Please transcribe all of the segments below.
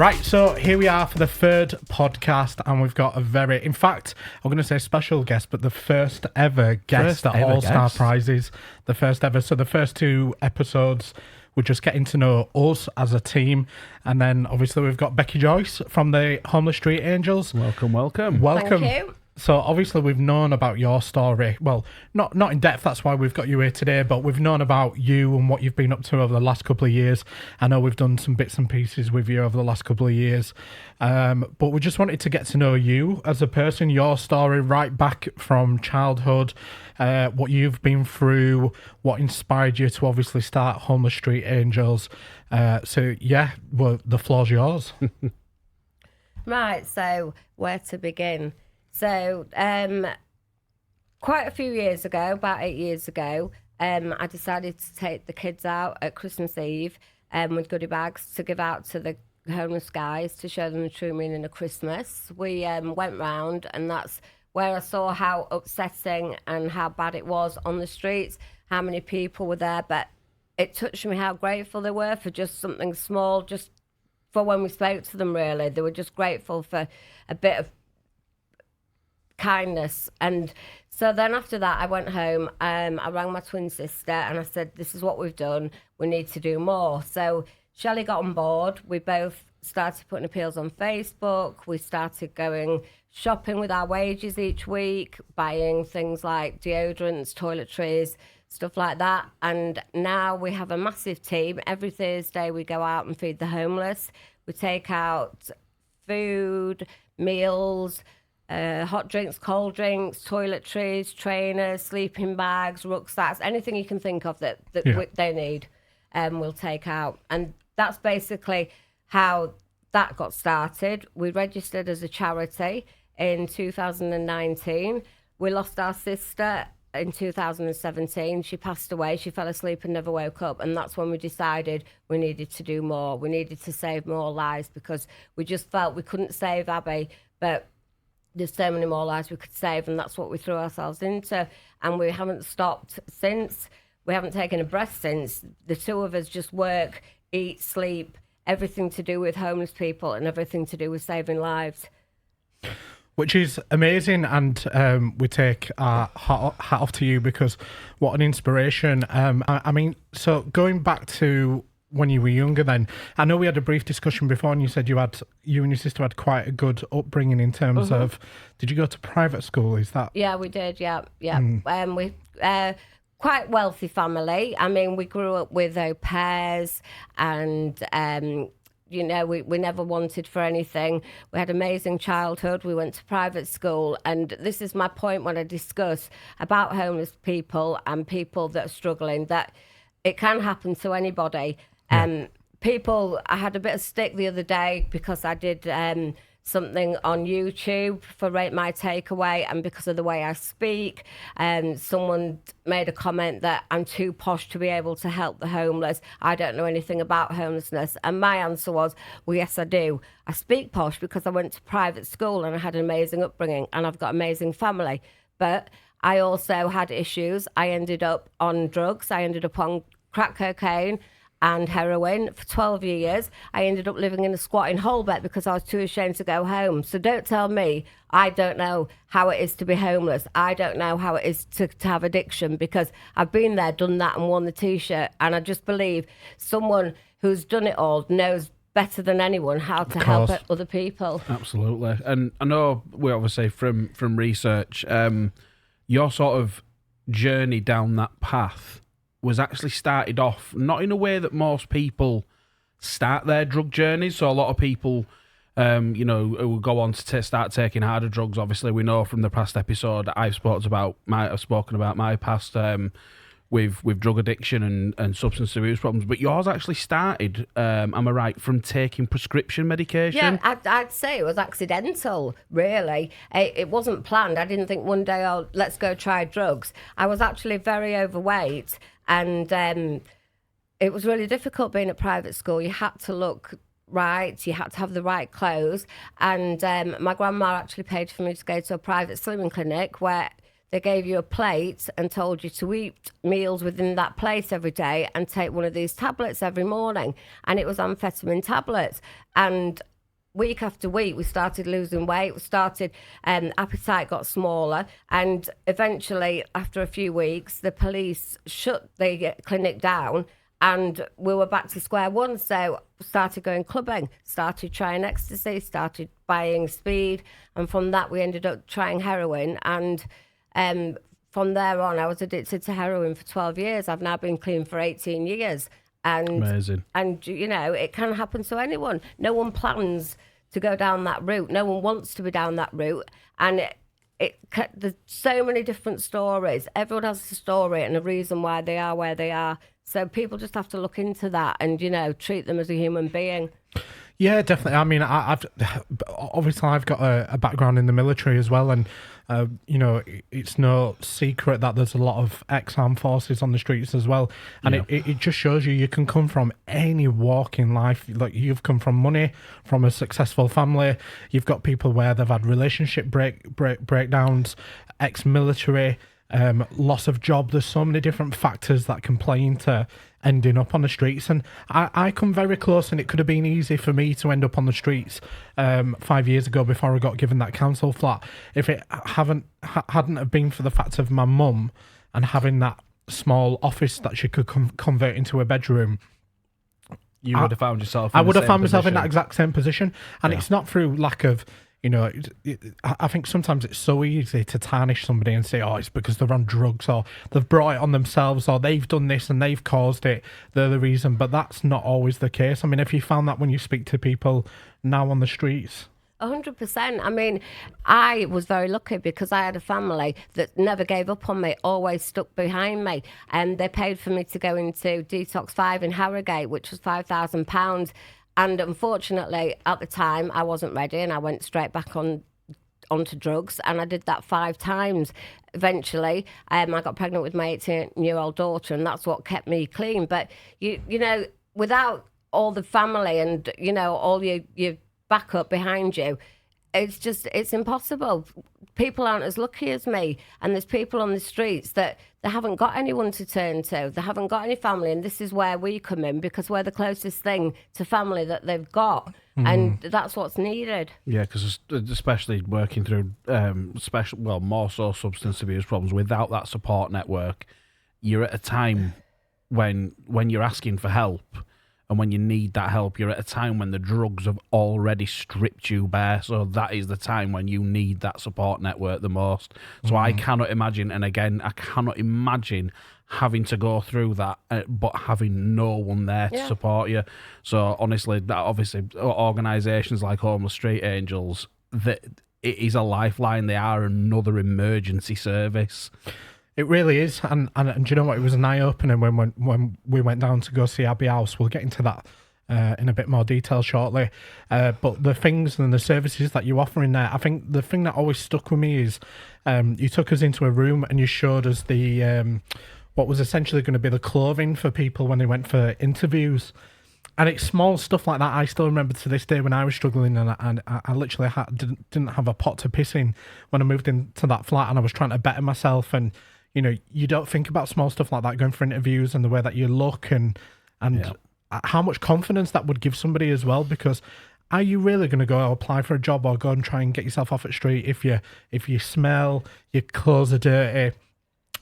Right, so here we are for the third podcast, and we've got in fact, I'm going to say special guest, but the first ever guest at All Star Prizes. The first ever. So the first two episodes, we're just getting to know us as a team. And then obviously we've got Becky Joyce from the Homeless Street Angels. Welcome. Welcome. Thank you. So obviously we've known about your story. Well, not in depth, that's why we've got you here today, but we've known about you and what you've been up to over the last couple of years. I know we've done some bits and pieces with you over the last couple of years. But we just wanted to get to know you as a person, your story right back from childhood, what you've been through, what inspired you to obviously start Homeless Street Angels. So yeah, well, the floor's yours. Right, so where to begin? So quite a few years ago, about 8 years ago, I decided to take the kids out at Christmas Eve with goodie bags to give out to the homeless guys to show them the true meaning of Christmas. We went round, and that's where I saw how upsetting and how bad it was on the streets, how many people were there, but it touched me how grateful they were for just something small, just for when we spoke to them, really. They were just grateful for a bit of kindness. And so then after that I went home, I rang my twin sister and I said, this is what we've done, we need to do more. So Shelley got on board, we both started putting appeals on Facebook, we started going shopping with our wages each week, buying things like deodorants, toiletries, stuff like that. And now we have a massive team. Every Thursday we go out and feed the homeless. We take out food, meals, hot drinks, cold drinks, toiletries, trainers, sleeping bags, rucksacks, anything you can think of that they need, we'll take out. And that's basically how that got started. We registered as a charity in 2019. We lost our sister in 2017. She passed away. She fell asleep and never woke up. And that's when we decided we needed to do more. We needed to save more lives because we just felt we couldn't save Abby, but there's so many more lives we could save, and that's what we threw ourselves into. And we haven't stopped since. We haven't taken a breath since. The two of us just work, eat, sleep, everything to do with homeless people and everything to do with saving lives. Which is amazing, and we take our hat off to you, because what an inspiration. I mean, so going back to when you were younger then, I know we had a brief discussion before and you said you and your sister had quite a good upbringing in terms of, did you go to private school? Is that? Yeah, we did, yeah. We quite wealthy family. I mean, we grew up with au pairs and, you know, we never wanted for anything. We had amazing childhood. We went to private school. And this is my point when I discuss about homeless people and people that are struggling, that it can happen to anybody. I had a bit of stick the other day because I did something on YouTube for Rate My Takeaway, and because of the way I speak, someone made a comment that I'm too posh to be able to help the homeless. I don't know anything about homelessness. And my answer was, well, yes, I do. I speak posh because I went to private school and I had an amazing upbringing and I've got an amazing family. But I also had issues. I ended up on drugs. I ended up on crack cocaine and heroin for 12 years. I ended up living in a squatting hole bed because I was too ashamed to go home. So don't tell me I don't know how it is to be homeless. I don't know how it is to have addiction, because I've been there, done that, and worn the T-shirt. And I just believe someone who's done it all knows better than anyone how to help other people. Absolutely. And I know we obviously from research, your sort of journey down that path was actually started off not in a way that most people start their drug journeys. So a lot of people, who will go on to start taking harder drugs. Obviously, we know from the past episode that I've spoken about my past with drug addiction and substance abuse problems. But yours actually started, am I right, from taking prescription medication? Yeah, I'd say it was accidental, really. It wasn't planned. I didn't think one day, let's go try drugs. I was actually very overweight, and it was really difficult being at private school. You had to look right, you had to have the right clothes. And my grandma actually paid for me to go to a private slimming clinic where they gave you a plate and told you to eat meals within that plate every day and take one of these tablets every morning. And it was amphetamine tablets. And week after week, we started losing weight. Appetite got smaller, and eventually, after a few weeks, the police shut the clinic down, and we were back to square one. So started going clubbing, started trying ecstasy, started buying speed, and from that we ended up trying heroin. And from there on, I was addicted to heroin for 12 years. I've now been clean for 18 years. And, amazing. And, you know, it can happen to anyone. No one plans to go down that route. No one wants to be down that route. And there's so many different stories. Everyone has a story and a reason why they are where they are. So people just have to look into that and, you know, treat them as a human being. Yeah, definitely. I mean, I've got a background in the military as well, and you know, it's no secret that there's a lot of ex-armed forces on the streets as well, and it just shows you can come from any walk in life. Like, you've come from money, from a successful family. You've got people where they've had relationship breakdowns, ex-military, loss of job. There's so many different factors that can play into ending up on the streets, and I come very close, and it could have been easy for me to end up on the streets 5 years ago before I got given that council flat. If it hadn't have been for the fact of my mum and having that small office that she could convert into a bedroom, you would have found yourself. I would have found myself in that exact same position, and it's not through lack of. You know, I think sometimes it's so easy to tarnish somebody and say, oh, it's because they're on drugs, or they've brought it on themselves, or they've done this and they've caused it. They're the reason. But that's not always the case. I mean, have you found that when you speak to people now on the streets? 100%. I mean, I was very lucky because I had a family that never gave up on me, always stuck behind me. And they paid for me to go into Detox 5 in Harrogate, which was £5,000. And unfortunately, at the time, I wasn't ready, and I went straight back onto drugs, and I did that 5 times. Eventually, I got pregnant with my 18-year-old daughter, and that's what kept me clean. But, you know, without all the family and, you know, all your backup behind you, it's impossible. People aren't as lucky as me, and there's people on the streets that they haven't got anyone to turn to. They haven't got any family, and this is where we come in, because we're the closest thing to family that they've got, and that's what's needed. Yeah, because especially working through more so substance abuse problems, without that support network, you're at a time when you're asking for help. And when you need that help, you're at a time when the drugs have already stripped you bare. So that is the time when you need that support network the most. So I cannot imagine, and again, I cannot imagine having to go through that, but having no one there to support you. So honestly, that obviously organisations like Homeless Street Angels, that it is a lifeline. They are another emergency service. It really is, and do you know what? It was an eye-opener when we went down to go see Abbey House. We'll get into that in a bit more detail shortly. But the things and the services that you offer in there, I think the thing that always stuck with me is you took us into a room and you showed us the what was essentially going to be the clothing for people when they went for interviews. And it's small stuff like that. I still remember to this day when I was struggling, and I literally didn't have a pot to piss in when I moved into that flat, and I was trying to better myself. And you know, you don't think about small stuff like that going for interviews and the way that you look and how much confidence that would give somebody as well. Because are you really going to go apply for a job or go and try and get yourself off at the street if you smell, your clothes are dirty,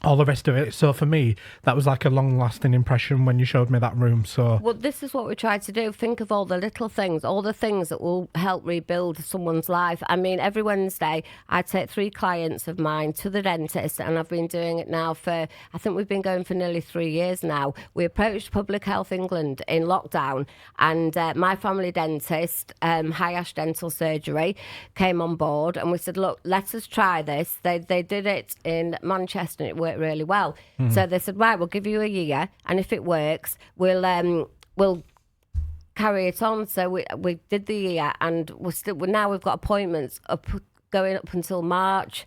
all the rest of it? So for me, that was like a long-lasting impression when you showed me that room. So, well, this is what we tried to do. Think of all the little things, all the things that will help rebuild someone's life. I mean, every Wednesday, I take 3 clients of mine to the dentist, and I've been doing it now for, I think we've been going for nearly 3 years now. We approached Public Health England in lockdown, and my family dentist, High Ash Dental Surgery, came on board, and we said, look, let us try this. They did it in Manchester, and it worked really well. So they said, right, we'll give you a year, and if it works, we'll carry it on. So we did the year, and we've got appointments going up until March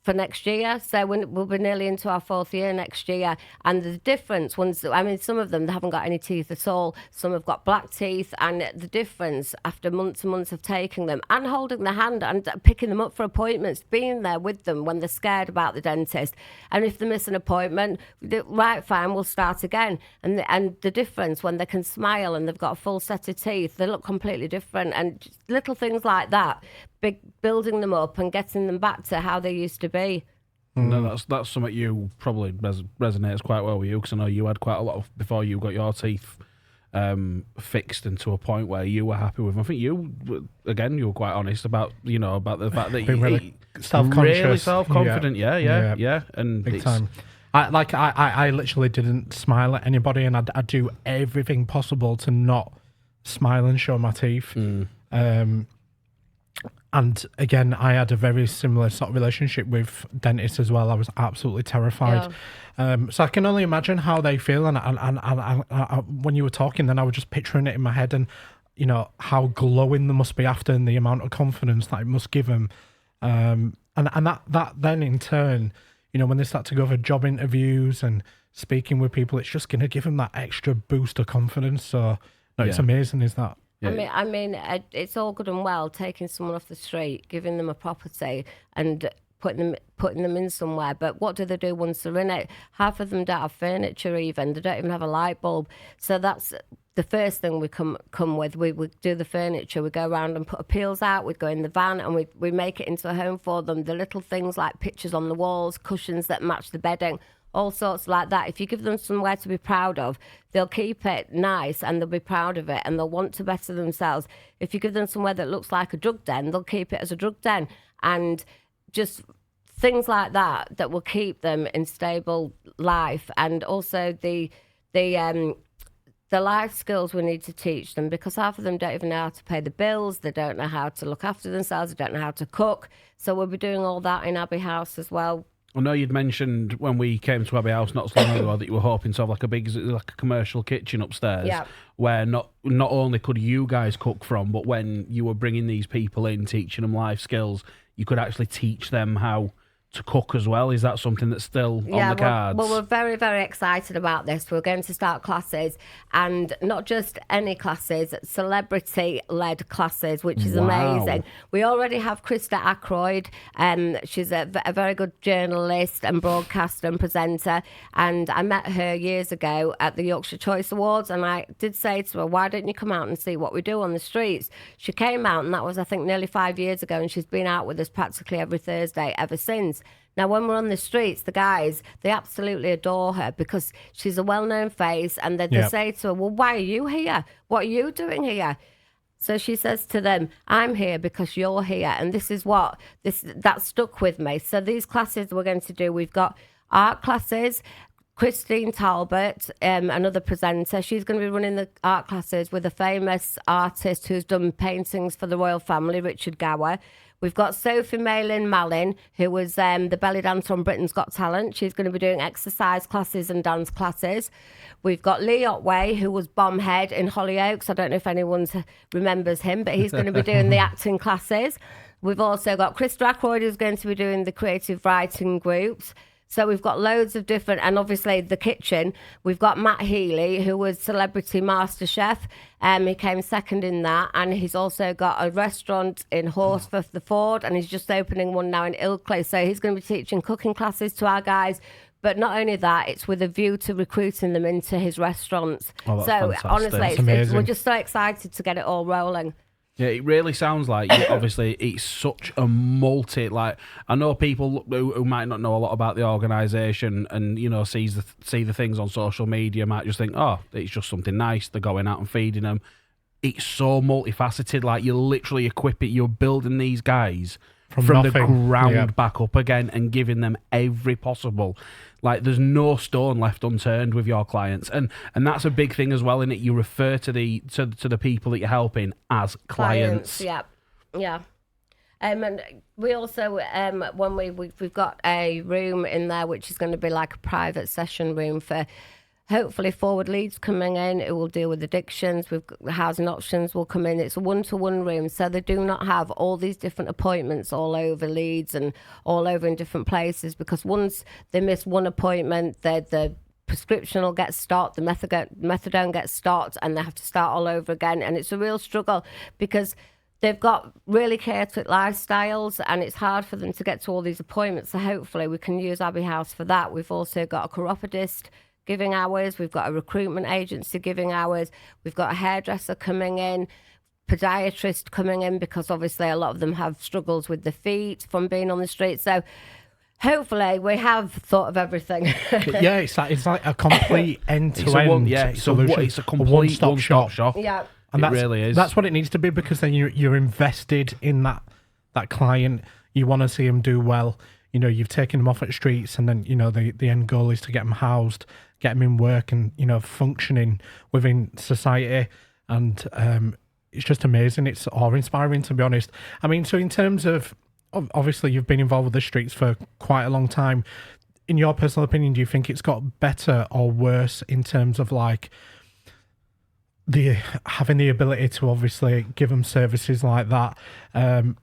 for next year. So we'll be nearly into our 4th year next year. And the difference, some of them, they haven't got any teeth at all. Some have got black teeth. And the difference after months and months of taking them and holding their hand and picking them up for appointments, being there with them when they're scared about the dentist. And if they miss an appointment, right, fine, we'll start again. And the difference when they can smile and they've got a full set of teeth, they look completely different. And just little things like that, building them up and getting them back to how they used to be. No, that's something you probably resonates quite well with you, because I know you had quite a lot of, before you got your teeth fixed and to a point where you were happy with them. I think you were quite honest about about the fact that Being you really self-conscious. really self-confident. Yeah. And big time. I literally didn't smile at anybody, and I do everything possible to not smile and show my teeth. And again, I had a very similar sort of relationship with dentists as well. I was absolutely terrified. Yeah. So I can only imagine how they feel. And when you were talking, then I was just picturing it in my head, and how glowing they must be after, and the amount of confidence that it must give them. And that then in turn, when they start to go for job interviews and speaking with people, it's just going to give them that extra boost of confidence. So it's amazing, is that? Yeah. I mean, it's all good and well taking someone off the street, giving them a property, and putting them in somewhere. But what do they do once they're in it? Half of them don't have furniture even. They don't even have a light bulb. So that's the first thing we come with. We do the furniture. We go around and put appeals out. We go in the van and we make it into a home for them. The little things like pictures on the walls, cushions that match the bedding, all sorts like that. If you give them somewhere to be proud of, they'll keep it nice and they'll be proud of it and they'll want to better themselves. If you give them somewhere that looks like a drug den, they'll keep it as a drug den. And just things like that will keep them in stable life. And also the life skills we need to teach them, because half of them don't even know how to pay the bills, they don't know how to look after themselves, they don't know how to cook. So we'll be doing all that in Abbey House as well. I know you'd mentioned when we came to Abbey House not so long ago that you were hoping to have like a commercial kitchen upstairs, where not only could you guys cook from, but when you were bringing these people in, teaching them life skills, you could actually teach them how to cook as well. Is that something that's still on the cards? Well, we're very, very excited about this. We're going to start classes, and not just any classes, celebrity-led classes, which is amazing. We already have Krista Ackroyd. She's a very good journalist and broadcaster and presenter, and I met her years ago at the Yorkshire Choice Awards, and I did say to her, why don't you come out and see what we do on the streets? She came out, and that was, I think, nearly 5 years ago, and she's been out with us practically every Thursday ever since. Now, when we're on the streets, the guys, they absolutely adore her because she's a well-known face, and they say to her, well, why are you here? What are you doing here? So she says to them, I'm here because you're here. And that stuck with me. So these classes we're going to do, we've got art classes. Christine Talbot, another presenter, she's going to be running the art classes with a famous artist who's done paintings for the royal family, Richard Gower. We've got Sophie Malin Malin, who was the belly dancer on Britain's Got Talent. She's going to be doing exercise classes and dance classes. We've got Lee Otway, who was Bombhead in Hollyoaks. I don't know if anyone remembers him, but he's going to be doing the acting classes. We've also got Krista Ackroyd, who's going to be doing the creative writing groups. So we've got loads of different, and obviously the kitchen. We've got Matt Healy, who was Celebrity Master Chef. He came second in that, and he's also got a restaurant in Horsforth, the Ford, and he's just opening one now in Ilkley. So he's going to be teaching cooking classes to our guys. But not only that, it's with a view to recruiting them into his restaurants. Oh, that's so fantastic. honestly, we're just so excited to get it all rolling. Yeah, it really sounds like, obviously, it's such a I know people who might not know a lot about the organisation and, see the things on social media might just think, oh, it's just something nice, they're going out and feeding them. It's so multifaceted, like you're literally equipping, you're building these guys from the ground back up again and giving them every possible. Like, there's no stone left unturned with your clients, and that's a big thing as well. In it, you refer to the people that you're helping as clients. Yeah. And we also, when we've got a room in there which is going to be like a private session room for hopefully forward leads coming in who will deal with addictions. We've got housing options will come in. It's a one-to-one room, so they do not have all these different appointments all over Leeds and all over in different places, because once they miss one appointment, the prescription will get stopped, the methadone gets stopped, and they have to start all over again. And it's a real struggle because they've got really chaotic lifestyles and it's hard for them to get to all these appointments. So hopefully we can use Abbey House for that. We've also got a chiropodist giving hours. We've got a recruitment agency giving hours. We've got a hairdresser coming in, podiatrist coming in, because obviously a lot of them have struggles with their feet from being on the street. So hopefully we have thought of everything. Yeah, it's like a complete end-to-end solution. It's a complete one-stop shop. Yeah. And it really is. That's what it needs to be, because then you're invested in that client. You want to see them do well. You know, you've taken them off at streets, and then, you know, the end goal is to get them housed, get them in work and, you know, functioning within society. And it's just amazing. It's awe-inspiring, to be honest. I mean, so in terms of, obviously you've been involved with the streets for quite a long time. In your personal opinion, do you think it's got better or worse in terms of like having the ability to obviously give them services like that,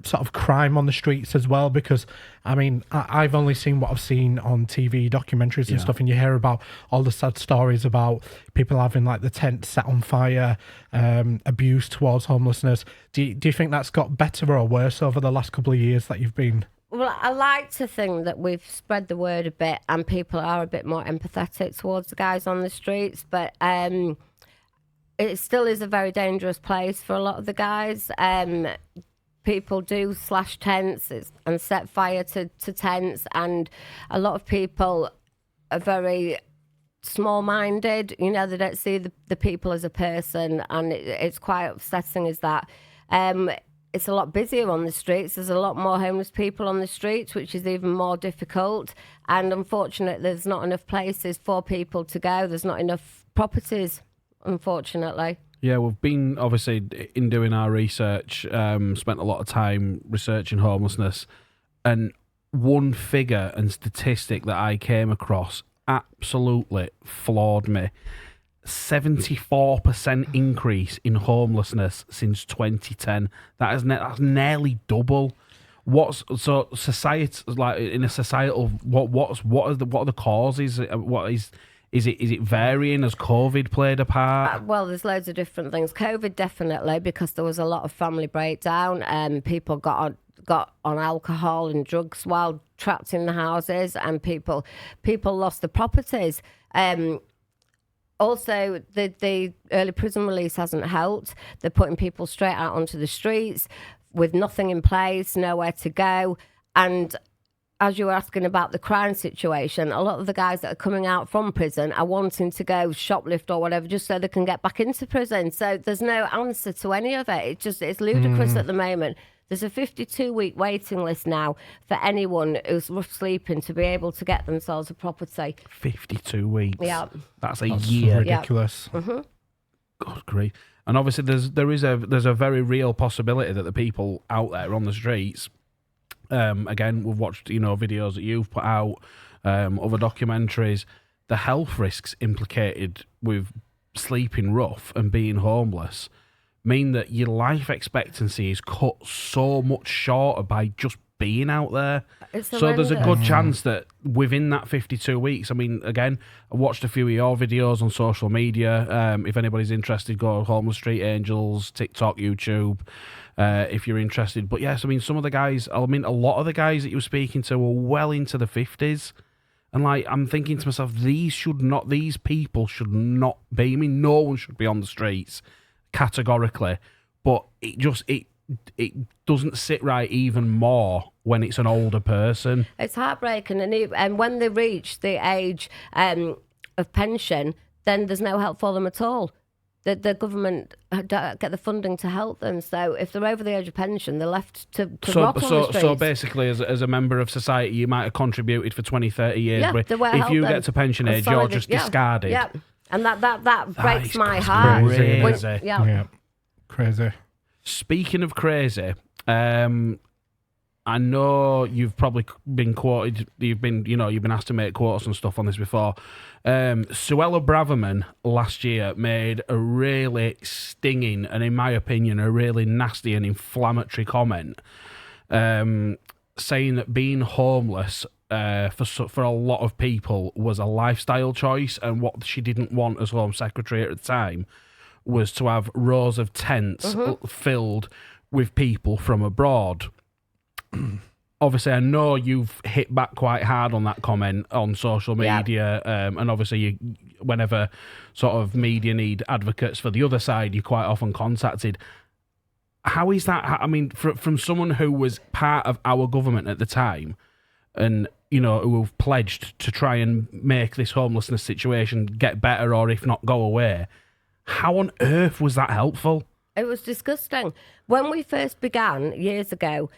sort of crime on the streets as well? Because I mean, I've only seen what I've seen on TV documentaries and stuff, and you hear about all the sad stories about people having like the tent set on fire, abuse towards homelessness. Do you think that's got better or worse over the last couple of years that you've been? Well, I like to think that we've spread the word a bit and people are a bit more empathetic towards the guys on the streets, but it still is a very dangerous place for a lot of the guys. People do slash tents and set fire to tents, and a lot of people are very small-minded. You know, they don't see the people as a person, and it's quite upsetting is that. It's a lot busier on the streets. There's a lot more homeless people on the streets, which is even more difficult. And unfortunately, there's not enough places for people to go. There's not enough properties, unfortunately. Yeah, we've been, obviously, in doing our research, spent a lot of time researching homelessness. And one figure and statistic that I came across absolutely floored me. 74% increase in homelessness since 2010. That's nearly double. So society, like in a societal, what are the causes? Is it varying? Has COVID played a part? Well, there's loads of different things. COVID definitely, because there was a lot of family breakdown and people got on alcohol and drugs while trapped in the houses, and people lost their properties. Also, the early prison release hasn't helped. They're putting people straight out onto the streets with nothing in place, nowhere to go. And as you were asking about the crime situation, a lot of the guys that are coming out from prison are wanting to go shoplift or whatever just so they can get back into prison. So there's no answer to any of it. It's ludicrous at the moment. There's a 52-week waiting list now for anyone who's rough sleeping to be able to get themselves a property. 52 weeks. Yeah. That's a year. Ridiculous. Yeah. Mm-hmm. God grief. And obviously there's a very real possibility that the people out there on the streets, again, we've watched, you know, videos that you've put out, other documentaries, the health risks implicated with sleeping rough and being homeless mean that your life expectancy is cut so much shorter by just being out there. So there's a good chance that within that 52 weeks, I mean, again, I watched a few of your videos on social media. If anybody's interested, go to Homeless Street Angels, TikTok, YouTube, if you're interested. But yes, I mean, some of the guys, I mean, a lot of the guys that you were speaking to were well into the 50s. And like, I'm thinking to myself, these people should not be, I mean, no one should be on the streets categorically, but it doesn't sit right even more when it's an older person. It's heartbreaking, and when they reach the age of pension, then there's no help for them at all. The government don't get the funding to help them, so if they're over the age of pension, they're left to rot on the streets. So basically, as a member of society, you might have contributed for 20, 30 years, yeah, but if you get to pension age, you're just discarded. Yeah. And that breaks my heart. Crazy. Yeah. Crazy. Speaking of crazy, I know you've probably been quoted. You've been asked to make quotes and stuff on this before. Suella Braverman last year made a really stinging and, in my opinion, a really nasty and inflammatory comment, saying that being homeless for a lot of people was a lifestyle choice, and what she didn't want as Home Secretary at the time was to have rows of tents filled with people from abroad. Obviously, I know you've hit back quite hard on that comment on social media, and obviously, whenever sort of media need advocates for the other side, you're quite often contacted. How is that? I mean, from someone who was part of our government at the time, and who have pledged to try and make this homelessness situation get better, or if not, go away. How on earth was that helpful? It was disgusting. When we first began years ago,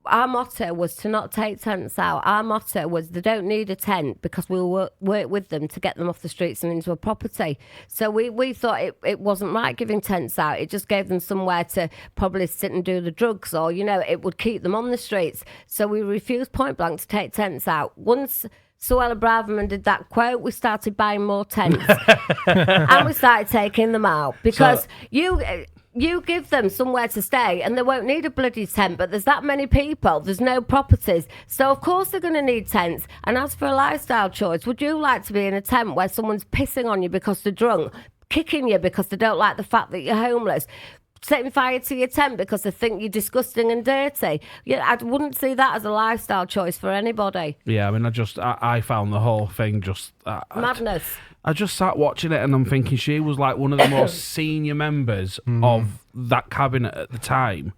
our motto was to not take tents out. Our motto was they don't need a tent because we'll work with them to get them off the streets and into a property. So we thought it wasn't right giving tents out. It just gave them somewhere to probably sit and do the drugs, or, it would keep them on the streets. So we refused point blank to take tents out. Once Suella Braverman did that quote, we started buying more tents. And we started taking them out because you give them somewhere to stay and they won't need a bloody tent, but there's that many people, there's no properties, so of course they're going to need tents. And as for a lifestyle choice, would you like to be in a tent where someone's pissing on you because they're drunk, kicking you because they don't like the fact that you're homeless, setting fire to your tent because they think you're disgusting and dirty? I wouldn't see that as a lifestyle choice for anybody. Yeah, I mean, I found the whole thing just... madness. I just sat watching it and I'm thinking she was like one of the most senior members of that cabinet at the time.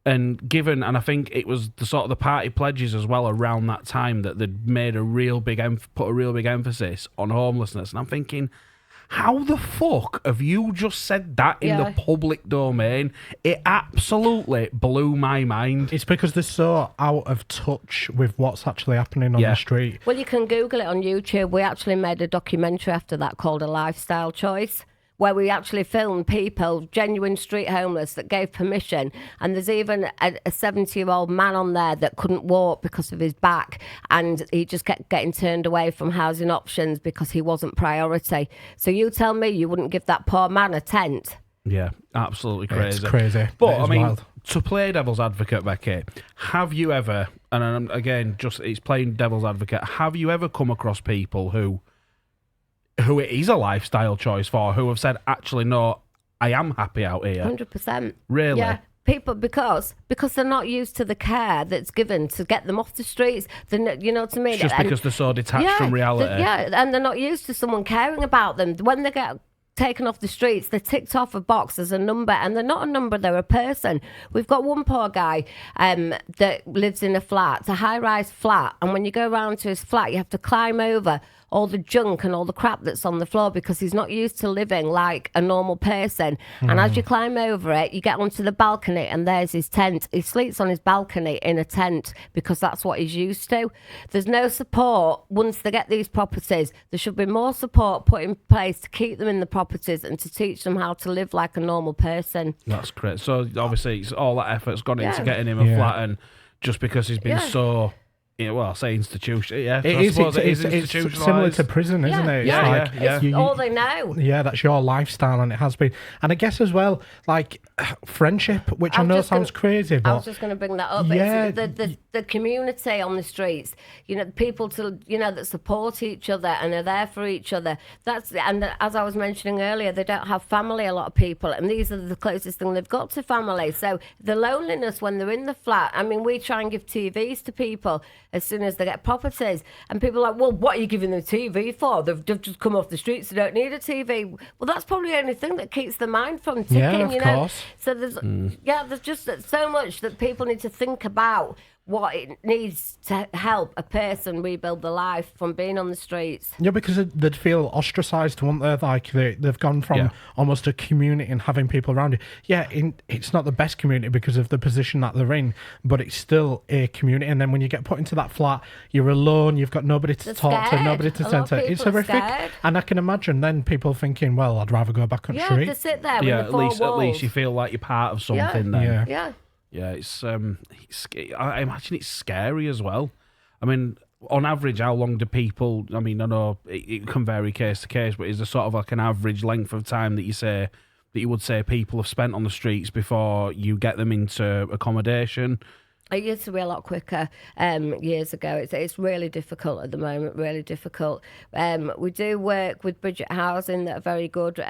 And I think it was the sort of the party pledges as well around that time that they'd made put a real big emphasis on homelessness. And I'm thinking, how the fuck have you just said that in the public domain? It absolutely blew my mind. It's because they're so out of touch with what's actually happening on the street. Well, you can Google it on YouTube. We actually made a documentary after that called A Lifestyle Choice, where we actually filmed people, genuine street homeless, that gave permission. And there's even a 70-year-old man on there that couldn't walk because of his back, and he just kept getting turned away from housing options because he wasn't priority. So you tell me you wouldn't give that poor man a tent? Yeah, absolutely crazy. It's crazy. But, I mean, wild. To play devil's advocate, Becky, have you ever, and again, it's playing devil's advocate, have you ever come across people who it is a lifestyle choice for, who have said, actually, no, I am happy out here? 100%. Really? Yeah. People, because they're not used to the care that's given to get them off the streets. You know what I mean? It's just because they're so detached from reality. And they're not used to someone caring about them. When they get taken off the streets, they're ticked off a box as a number, and they're not a number, they're a person. We've got one poor guy that lives in a flat, it's a high-rise flat, and when you go around to his flat, you have to climb over all the junk and all the crap that's on the floor because he's not used to living like a normal person. And as you climb over it, you get onto the balcony and there's his tent. He sleeps on his balcony in a tent because that's what he's used to. There's no support once they get these properties. There should be more support put in place to keep them in the properties and to teach them how to live like a normal person. That's correct. So obviously all that effort's gone into getting him a flat, and just because he's been so... Yeah, well, I say institution. Yeah, it's similar to prison, isn't it? It's all they know. Yeah, that's your lifestyle, and it has been. And I guess as well, like friendship, which I know sounds crazy, but I was just going to bring that up. Yeah, the community on the streets. People that support each other and are there for each other. And as I was mentioning earlier, they don't have family. A lot of people, and these are the closest thing they've got to family. So the loneliness when they're in the flat. I mean, we try and give TVs to people as soon as they get properties, and people are like, well, what are you giving them TV for? They've just come off the streets, they don't need a TV. Well, that's probably the only thing that keeps the mind from ticking. Yeah, of course. So there's just so much that people need to think about what it needs to help a person rebuild their life from being on the streets. Yeah, because they'd feel ostracised, wouldn't they? Like they've gone from almost a community and having people around you. Yeah, it's not the best community because of the position that they're in, but it's still a community. And then when you get put into that flat, you're alone, you've got nobody to talk to, nobody to turn to. It's horrific. And I can imagine then people thinking, well, I'd rather go back on the street. To sit there at least you feel like you're part of something then. Yeah. Yeah, I imagine it's scary as well. I mean, on average, how long do people? I mean, I know it can vary case to case, but is there sort of like an average length of time that you would say people have spent on the streets before you get them into accommodation? It used to be a lot quicker years ago. It's really difficult at the moment, really difficult. We do work with budget housing that are very good.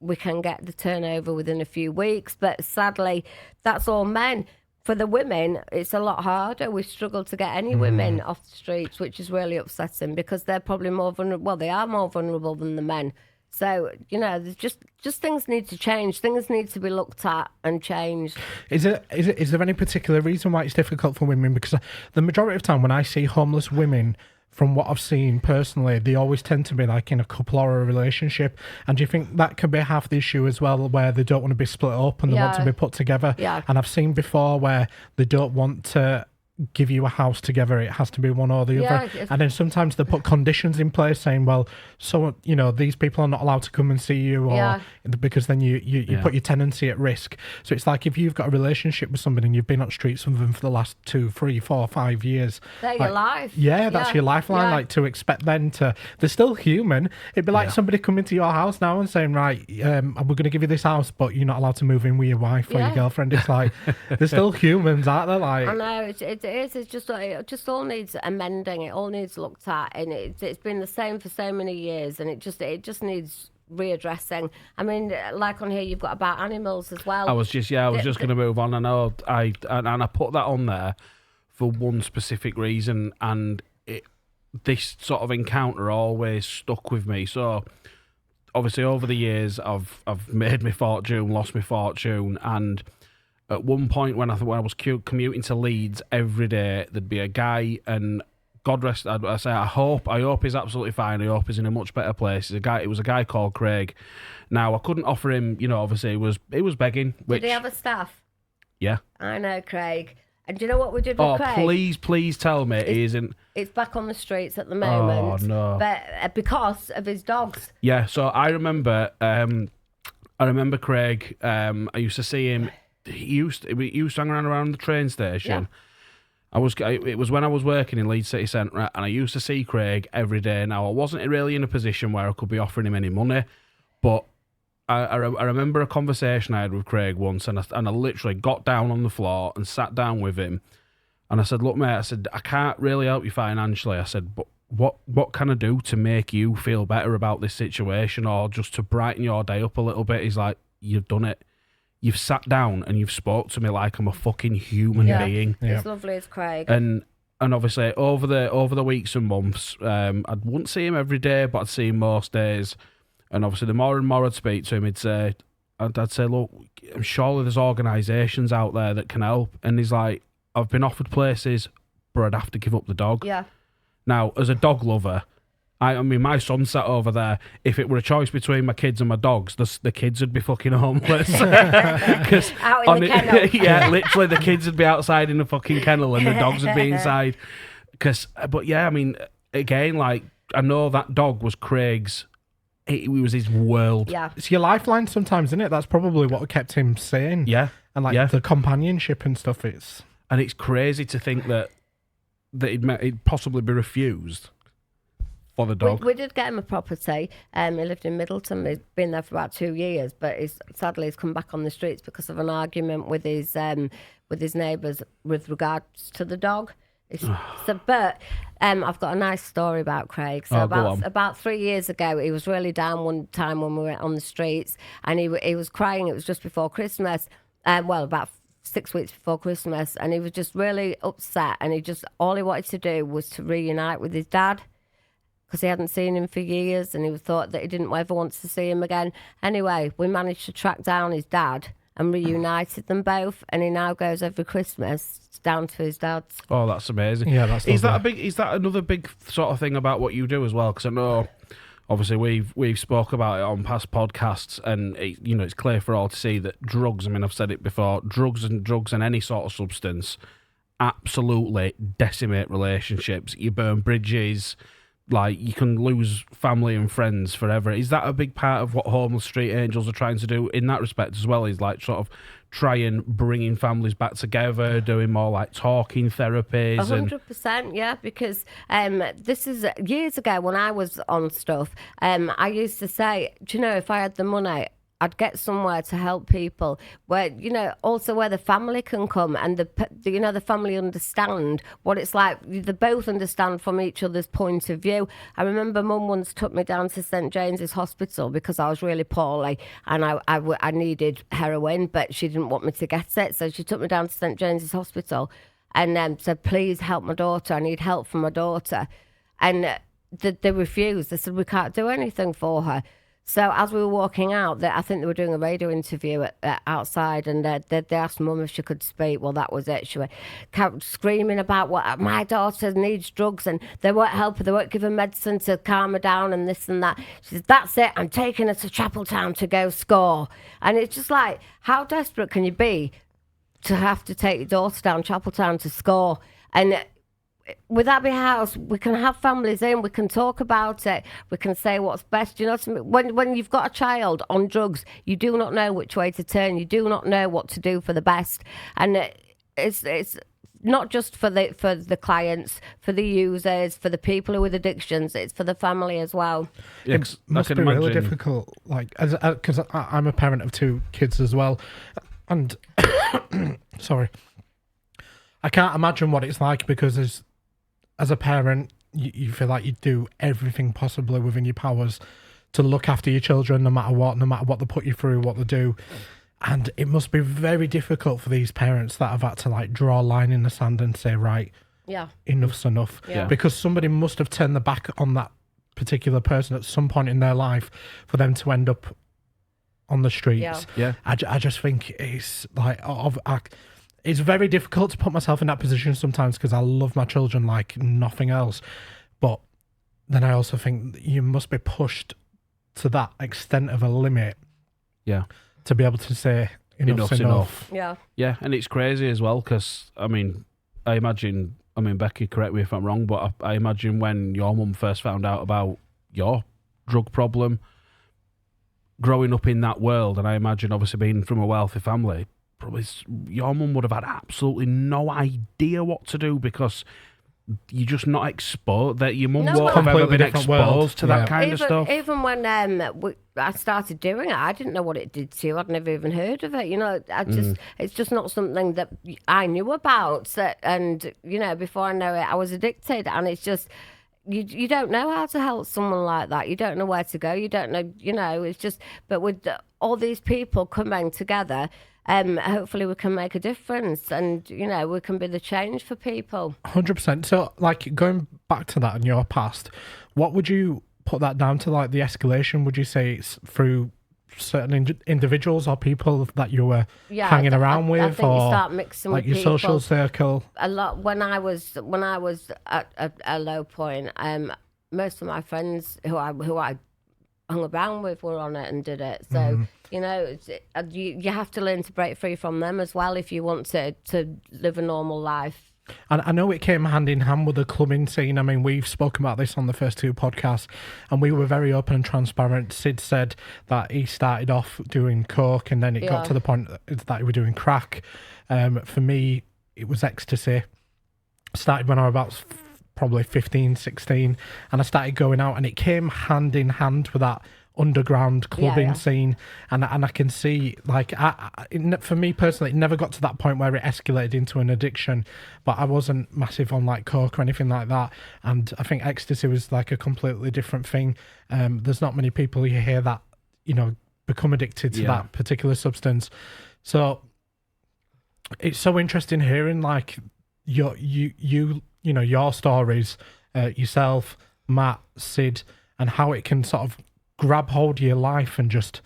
We can get the turnover within a few weeks, but sadly, that's all men. For the women, it's a lot harder. We struggle to get any women off the streets, which is really upsetting because they're probably more vulnerable. Well, they are more vulnerable than the men. So, there's just things need to change. Things need to be looked at and changed. Is there any particular reason why it's difficult for women? Because the majority of time when I see homeless women, from what I've seen personally, they always tend to be like in a couple or a relationship. And do you think that could be half the issue as well, where they don't want to be split up and they want to be put together? Yeah. And I've seen before where they don't want to give you a house together, it has to be one or the other. And then sometimes they put conditions in place saying, well, so these people are not allowed to come and see you, or because then you put your tenancy at risk. So it's like if you've got a relationship with somebody and you've been on streets with them for the last 2, 3, 4, 5 years, they're your life. That's your lifeline. Like, to expect them to, they're still human. It'd be like somebody coming to your house now and saying, right, we're going to give you this house, but you're not allowed to move in with your wife or your girlfriend. It's like they're still humans, aren't they? Like, I know it just all needs amending. It all needs looked at, and it's been the same for so many years, and it just needs readdressing. I mean, like on here, you've got about animals as well. I was just going to move on. I know I put that on there for one specific reason, and this sort of encounter always stuck with me. So obviously over the years, I've made my fortune, lost my fortune, and at one point when I was commuting to Leeds every day, there'd be a guy, and God rest, I say I hope he's absolutely fine. I hope he's in a much better place. It was a guy called Craig. Now I couldn't offer him, obviously it was begging. Did he have a staff? Yeah. I know Craig. And do you know what we did with Craig? Please tell me he isn't. It's back on the streets at the moment. Oh no! But because of his dogs. Yeah. So I remember Craig. I used to see him. He used to hang around the train station. Yeah. It was when I was working in Leeds City Centre, and I used to see Craig every day. Now I wasn't really in a position where I could be offering him any money, but I remember a conversation I had with Craig once, and I literally got down on the floor and sat down with him, and I said, "Look, mate," I said, "I can't really help you financially." I said, "But what can I do to make you feel better about this situation, or just to brighten your day up a little bit?" He's like, "You've done it. You've sat down and you've spoke to me like I'm a fucking human being." Yeah. It's lovely as Craig. And obviously over the weeks and months, I wouldn't see him every day, but I'd see him most days. And obviously the more and more I'd speak to him, I'd say, "Look, I'm surely there's organisations out there that can help." And he's like, "I've been offered places, but I'd have to give up the dog." Yeah. Now, as a dog lover, I mean, my son sat over there. If it were a choice between my kids and my dogs, the kids would be fucking homeless. Out in the kennel. Yeah, literally, the kids would be outside in the fucking kennel and the dogs would be inside. But yeah, I mean, again, like, I know that dog was Craig's. It was his world. Yeah. It's your lifeline sometimes, isn't it? That's probably what kept him sane. Yeah. And the companionship and stuff. It's crazy to think that he'd possibly be refused for the dog. We did get him a property. He lived in Middleton. He's been there for about 2 years, but sadly he's come back on the streets because of an argument with his neighbours with regards to the dog. I've got a nice story about Craig. So about 3 years ago, he was really down one time when we went on the streets, and he was crying. It was just before Christmas. About 6 weeks before Christmas, and he was just really upset, and all he wanted to do was to reunite with his dad, because he hadn't seen him for years, and he thought that he didn't ever want to see him again. Anyway, we managed to track down his dad and reunited them both, and he now goes every Christmas down to his dad's. Oh, that's amazing. Yeah, that's is that another big sort of thing about what you do as well? Because I know, obviously, we've spoke about it on past podcasts, and it's clear for all to see that drugs. I mean, I've said it before. Drugs and any sort of substance absolutely decimate relationships. You burn bridges. like you can lose family and friends forever. Is that a big part of what Homeless Street Angels are trying to do in that respect as well? Is like sort of try and bringing families back together, doing more like talking therapies? 100%, yeah, because this is years ago when I was on stuff. I used to say, do you know, if I had the money, I'd get somewhere to help people where, also where the family can come and the family understand what it's like. They both understand from each other's point of view. I remember Mum once took me down to St James's Hospital because I was really poorly and I needed heroin, but she didn't want me to get it. So she took me down to St James's Hospital and said, please help my daughter. I need help for my daughter. And they refused. They said, we can't do anything for her. So as we were walking out, I think they were doing a radio interview outside, and they asked Mum if she could speak. Well, that was it. She kept screaming about what my daughter needs drugs, and they won't help her. They won't give her medicine to calm her down, and this and that. She said, "That's it. I'm taking her to Chapeltown to go score." And it's just like, how desperate can you be to have to take your daughter down Chapeltown to score? And with Abbey House, we can have families in, we can talk about it, we can say what's best. You know what I mean? When you've got a child on drugs, you do not know which way to turn. You do not know what to do for the best. And it's not just for the clients, for the users, for the people who with addictions. It's for the family as well. Yeah, It must be really difficult, like, because I'm a parent of 2 kids as well, and sorry, I can't imagine what it's like, because as a parent, you feel like you do everything possibly within your powers to look after your children, no matter what they put you through, what they do. And it must be very difficult for these parents that have had to like draw a line in the sand and say, right, yeah, enough's enough. Yeah. Because somebody must have turned their back on that particular person at some point in their life for them to end up on the streets. Yeah. I just think it's like, it's very difficult to put myself in that position sometimes, because I love my children like nothing else. But then I also think you must be pushed to that extent of a limit. Yeah. To be able to say enough's enough. Yeah. Yeah, and it's crazy as well, because, I imagine, Becky, correct me if I'm wrong, but I imagine when your mum first found out about your drug problem, growing up in that world, and I imagine obviously being from a wealthy family, probably your mum would have had absolutely no idea what to do, because you're just not exposed. That your mum won't have ever been exposed to that kind of stuff. Even when I started doing it, I didn't know what it did to you. I'd never even heard of it. It's just not something that I knew about. So, and before I know it, I was addicted, and it's just. You don't know how to help someone like that. You don't know where to go. You don't know, it's just, but with all these people coming together, hopefully we can make a difference, and, we can be the change for people. 100%. So, like, going back to that in your past, what would you put that down to, like, the escalation? Would you say it's through certain individuals or people that you were hanging around with, I think or you start mixing like with your people. social circle? A lot when I was at a low point. Most of my friends who I hung around with were on it and did it. So you have to learn to break free from them as well if you want to live a normal life. And I know it came hand in hand with the clubbing scene. I mean, we've spoken about this on the first 2 podcasts, and we were very open and transparent. Sid said that he started off doing coke, and then it got to the point that he was doing crack. For me, it was ecstasy. Started when I was about probably 15, 16, and I started going out, and it came hand in hand with that underground clubbing scene, and I can see, like, for me personally, it never got to that point where it escalated into an addiction, but I wasn't massive on like coke or anything like that, and I think ecstasy was like a completely different thing. There's not many people you hear that become addicted to that particular substance, so it's so interesting hearing like your stories, yourself, Matt, Sid, and how it can sort of grab hold of your life and just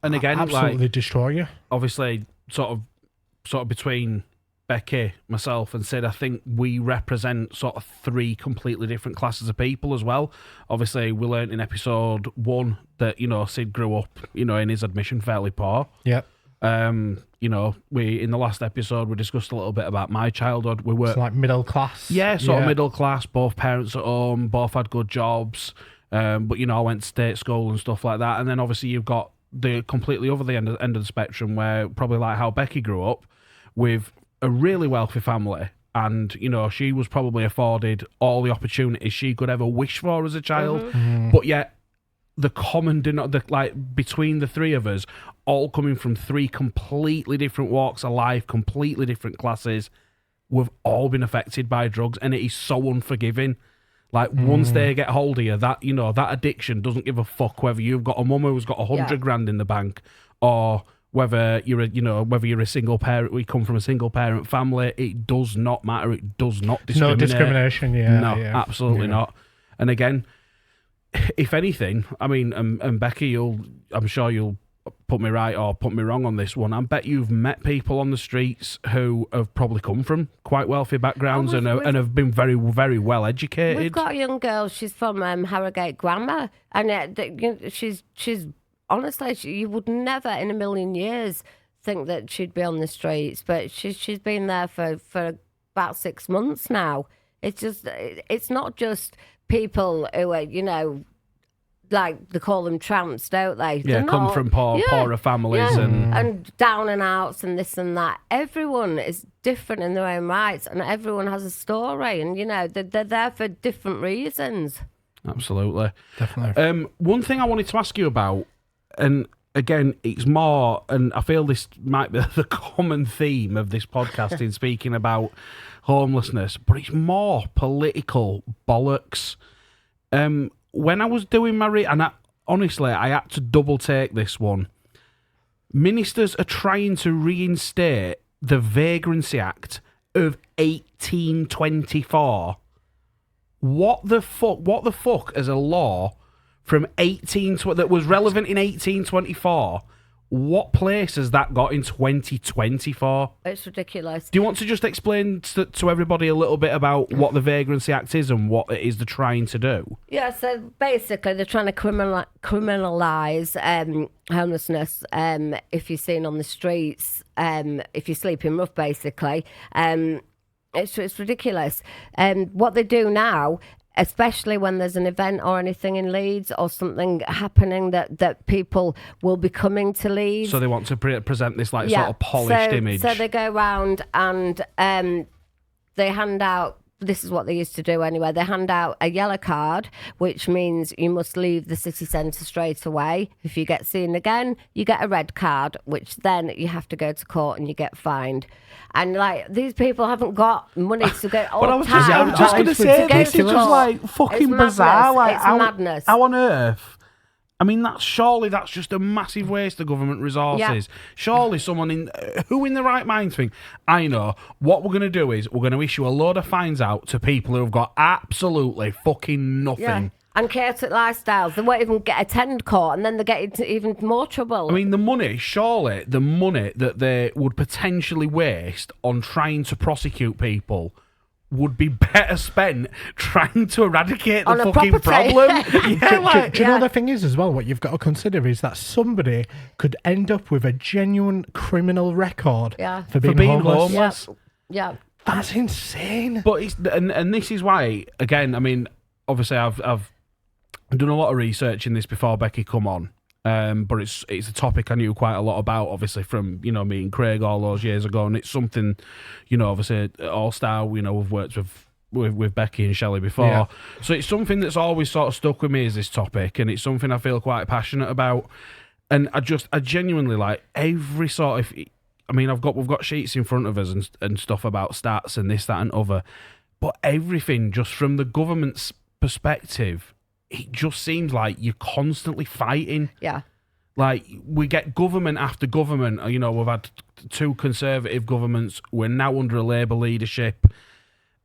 absolutely destroy you. Obviously, sort of between Becky, myself, and Sid, I think we represent sort of 3 completely different classes of people as well. Obviously, we learnt in episode 1 that Sid grew up, in his admission fairly poor. Yeah. You know, in the last episode we discussed a little bit about my childhood. We were It's like middle class. yeah, sort of middle class. Both parents at home, both had good jobs. But you know, I went to state school and stuff like that. And then obviously you've got the completely other the end of the spectrum, where probably like how Becky grew up with a really wealthy family. And, you know, she was probably afforded all the opportunities she could ever wish for as a child. But yet, the common like between the three of us, all coming from three completely different walks of life, completely different classes, we've all been affected by drugs, and it is so unforgiving. Like, once they get hold of you, that, you know, that addiction doesn't give a fuck whether you've got a mum who's got 100 grand in the bank, or whether you're a single parent. We come from a single parent family. It does not matter. It does not discriminate. No discrimination. Yeah. No, yeah. absolutely not. And again, if anything, I mean, and Becky, I'm sure you'll put me right or put me wrong on this one. I bet you've met people on the streets who have probably come from quite wealthy backgrounds and have been very, very well educated. We've got a young girl. She's from Harrogate Grammar, and she's honestly, you would never in a million years think that she'd be on the streets, but she's been there for about 6 months now. It's not just people who are, you know, like they call them tramps, don't they? Yeah, They're come not. from poorer families and down and outs and this and that. Everyone is different in their own rights, and everyone has a story, and you know they're there for different reasons. Absolutely, Definitely. One thing I wanted to ask you about, and again, it's more, and I feel this might be the common theme of this podcast in speaking about homelessness, but it's more political bollocks. When I was doing my honestly, I had to double take this one. Ministers are trying to reinstate the Vagrancy Act of 1824. What the fuck as a law from that was relevant in 1824? What place has that got in 2024? It's ridiculous. Do you want to just explain to everybody a little bit about what the Vagrancy Act is and what it is they're trying to do? Yeah, so basically they're trying to criminalise homelessness. If you're seen on the streets, if you're sleeping rough, basically. It's ridiculous. What they do now, especially when there's an event or anything in Leeds or something happening that people will be coming to Leeds. So they want to present this sort of polished image. So they go around and they hand out, this is what they used to do anyway, they hand out a yellow card, which means you must leave the city centre straight away. If you get seen again, you get a red card, which then you have to go to court and you get fined. And like, these people haven't got money to go all I was just going to say, this is just like fucking bizarre. Like, it's madness. How on earth? I mean, that's just a massive waste of government resources. Yeah. Surely someone who in the right mind think, I know, what we're going to do is we're going to issue a load of fines out to people who have got absolutely fucking nothing. Yeah. And chaotic lifestyles, they won't even attend court, and then they get into even more trouble. I mean, the money that they would potentially waste on trying to prosecute people would be better spent trying to eradicate the fucking problem. Do you know the thing is as well, what you've got to consider is that somebody could end up with a genuine criminal record for being homeless. Yeah. That's insane. But and this is why, again, I mean, obviously I've done a lot of research in this before Becky come on. But it's a topic I knew quite a lot about, obviously, from, you know, meeting Craig all those years ago, and it's something, you know, obviously, All-Star, you know, we've worked with Becky and Shelley before. Yeah. So it's something that's always sort of stuck with me as this topic, and it's something I feel quite passionate about. And I genuinely, like, every sort of, I mean, we've got sheets in front of us and stuff about stats and this, that, and other, but everything just from the government's perspective, it just seems like you're constantly fighting. Yeah. Like, we get government after government. You know, we've had 2 Conservative governments. We're now under a Labour leadership.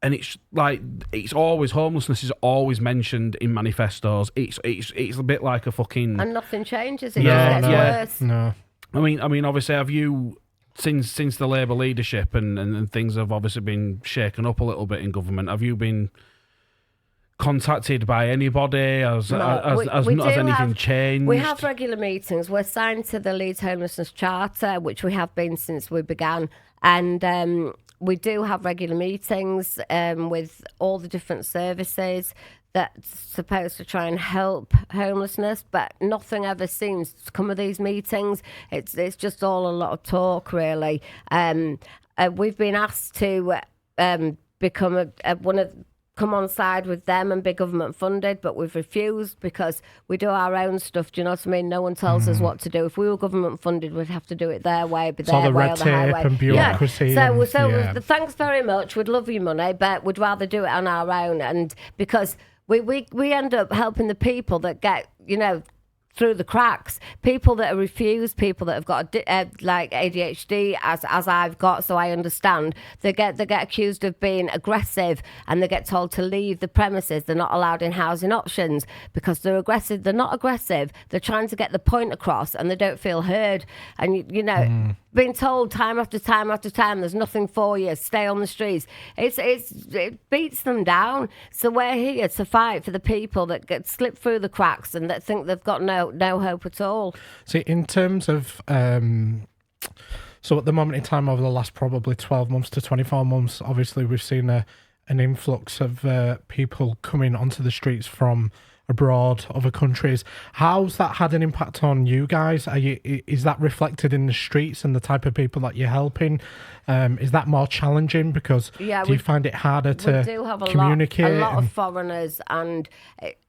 And it's like, it's always, homelessness is always mentioned in manifestos. It's a bit like a fucking... And nothing changes. It just gets worse. No. I mean, obviously, have you... Since the Labour leadership and things have obviously been shaken up a little bit in government, have you been contacted by anybody? Has anything changed? We have regular meetings. We're signed to the Leeds Homelessness Charter, which we have been since we began. And we do have regular meetings with all the different services that's supposed to try and help homelessness, but nothing ever seems to come of these meetings. It's just all a lot of talk, really. We've been asked to become come on side with them and be government funded, but we've refused because we do our own stuff. Do you know what I mean? No one tells us what to do. If we were government funded, we'd have to do it their way, be their way or the highway. And bureaucracy. Yeah. So thanks very much. We'd love your money, but we'd rather do it on our own. And because we end up helping the people that get, through the cracks, people that are refused, people that have got like ADHD, as I've got, so I understand. They get accused of being aggressive, and they get told to leave the premises. They're not allowed in housing options because they're aggressive. They're not aggressive. They're trying to get the point across, and they don't feel heard. And being told time after time after time, there's nothing for you. Stay on the streets. It beats them down. So we're here to fight for the people that get slipped through the cracks and that think they've got no hope at all. See, in terms of so at the moment in time, over the last probably 12 months to 24 months, obviously we've seen an influx of people coming onto the streets from abroad, other countries. How's that had an impact on you guys? Is that reflected in the streets and the type of people that you're helping? Is that more challenging because do you find it harder to communicate? A lot of foreigners, and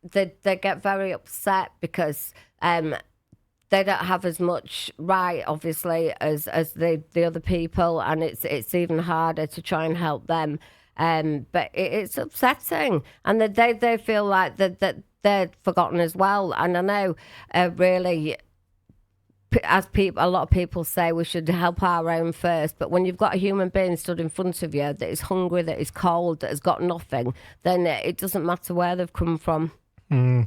they get very upset because they don't have as much right, obviously, as the other people, and it's even harder to try and help them. But it's upsetting, and they feel like that they're forgotten as well. And I know, really, as a lot of people say, we should help our own first. But when you've got a human being stood in front of you that is hungry, that is cold, that has got nothing, then it doesn't matter where they've come from. And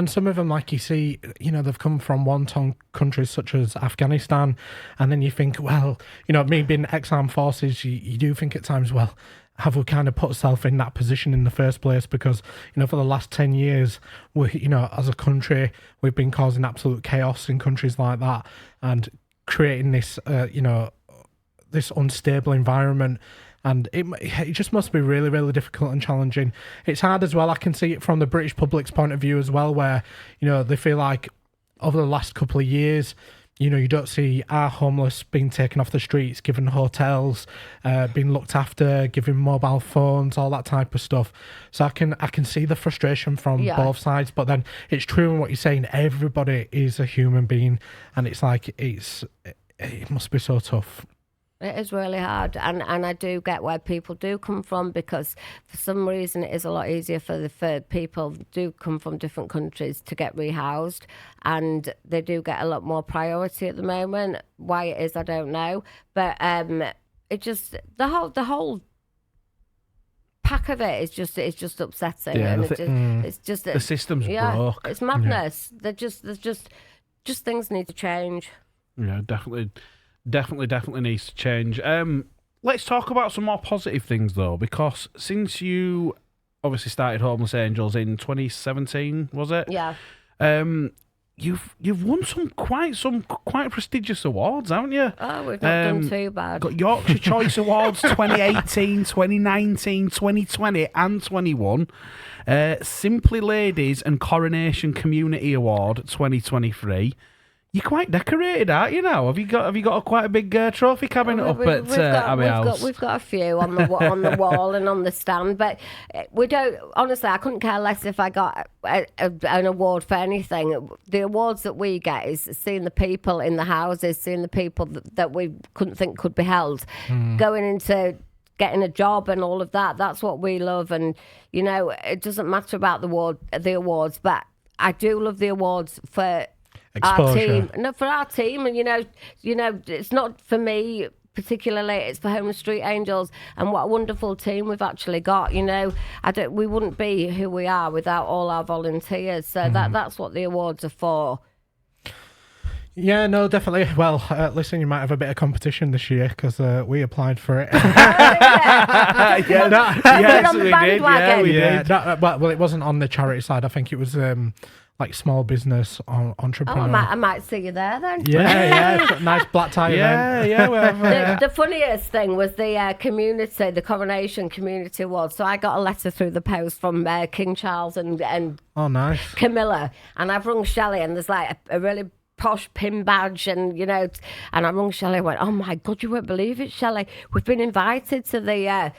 some of them, like you see, they've come from one-ton countries such as Afghanistan, and then you think, well, me being ex-armed forces, you do think at times, well, have we kind of put ourselves in that position in the first place? Because, for the last 10 years, we, as a country, we've been causing absolute chaos in countries like that and creating this, this unstable environment. And it just must be really, really difficult and challenging. It's hard as well. I can see it from the British public's point of view as well, where, they feel like over the last couple of years, you don't see our homeless being taken off the streets, given hotels, being looked after, given mobile phones, all that type of stuff. So I can see the frustration from both sides. But then it's true in what you're saying. Everybody is a human being, and it's like it must be so tough. It is really hard, and I do get where people do come from, because for some reason it is a lot easier for people who do come from different countries to get rehoused, and they do get a lot more priority at the moment. Why it is, I don't know, but it just the whole pack of it is just upsetting, and it's just the system's broke. It's madness. Yeah. There's just things need to change. Yeah, definitely needs to change. Let's talk about some more positive things, though, because since you obviously started Homeless Angels in 2017, was it? Yeah. You've won some quite prestigious awards, haven't you? Oh, we've not done too bad. Got Yorkshire Choice Awards 2018, 2019, 2020 and 21. Simply Ladies and Coronation Community Award 2023. You're quite decorated, aren't you? Now, have you got quite a big trophy cabinet up at Abbey House? We've got a few on the wall and on the stand, but we don't. Honestly, I couldn't care less if I got an award for anything. The awards that we get is seeing the people in the houses, seeing the people that we couldn't think could be held, going into getting a job and all of that. That's what we love, and it doesn't matter about the awards, but I do love the awards for exposure. Our team. No, for our team, and it's not for me particularly, it's for Homeless Street Angels, and what a wonderful team we've actually got. We wouldn't be who we are without all our volunteers, so that's what the awards are for. Yeah, no, definitely. Well, listen, you might have a bit of competition this year because we applied for it. Yes, on the we did. bandwagon. Yeah, we Yeah, did. well, it wasn't on the charity side. I think it was like small business Oh, entrepreneur. I might see you there then. Yeah, nice black tie event. Yeah, well, The funniest thing was the community, the coronation community award. So I got a letter through the post from King Charles and Oh, nice. Camilla, and I've rung Shelley, and there's like a really posh pin badge, and and I rung Shelley and went, oh my God, you won't believe it, Shelley, we've been invited to the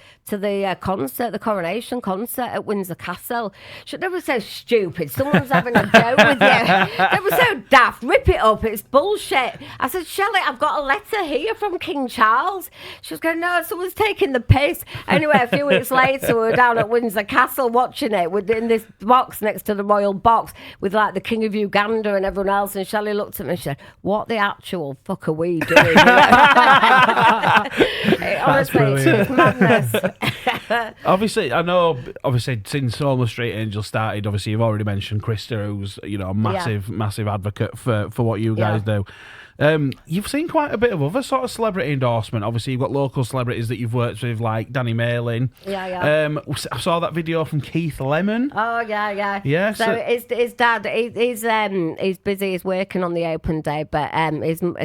concert, the coronation concert at Windsor Castle. They were so stupid, someone's having a go with you. They were so daft, rip it up, it's bullshit. I said, Shelley, I've got a letter here from King Charles. She was going, no, someone's taking the piss. Anyway, a few weeks later, we were down at Windsor Castle watching it in this box next to the royal box with like the King of Uganda and everyone else, and Shelley looked at me and said, what the actual fuck are we doing? Honestly, it's madness. obviously, I know. Obviously, since Homeless Street Angels started, obviously you've already mentioned Krista, who's a massive advocate for what you guys do. You've seen quite a bit of other sort of celebrity endorsement. Obviously, you've got local celebrities that you've worked with, like Danny Malin. Yeah. I saw that video from Keith Lemon. Oh yeah. Yeah. So his dad, he's busy. He's working on the open day, but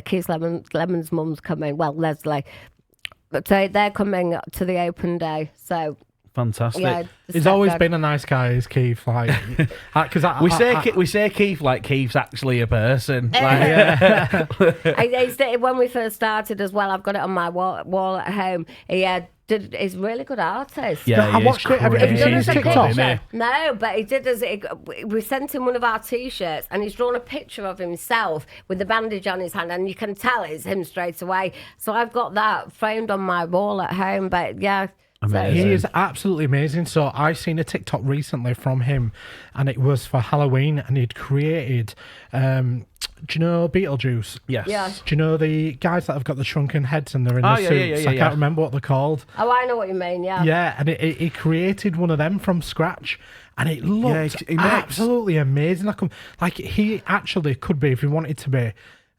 Keith Lemon's mum's coming. Well, Leslie, but they're coming to the open day. So. Fantastic. Yeah, He's always been a nice guy, is Keith. Like, because we say Keith like Keith's actually a person. When we first started as well, I've got it on my wall at home. He's a really good artist. Yeah, I watched it. Have you seen his TikTok? No, but he did we sent him one of our T-shirts, and he's drawn a picture of himself with the bandage on his hand, and you can tell it's him straight away. So I've got that framed on my wall at home. But yeah. Amazing. He is absolutely amazing. So I seen a TikTok recently from him, and it was for Halloween, and he'd created, do you know Beetlejuice? Yes. Do you know the guys that have got the shrunken heads and they're in the suits? I Yeah. can't remember what they're called. Oh, I know what you mean, yeah. Yeah, and he created one of them from scratch, and it looked absolutely amazing. He actually could be, if he wanted to be,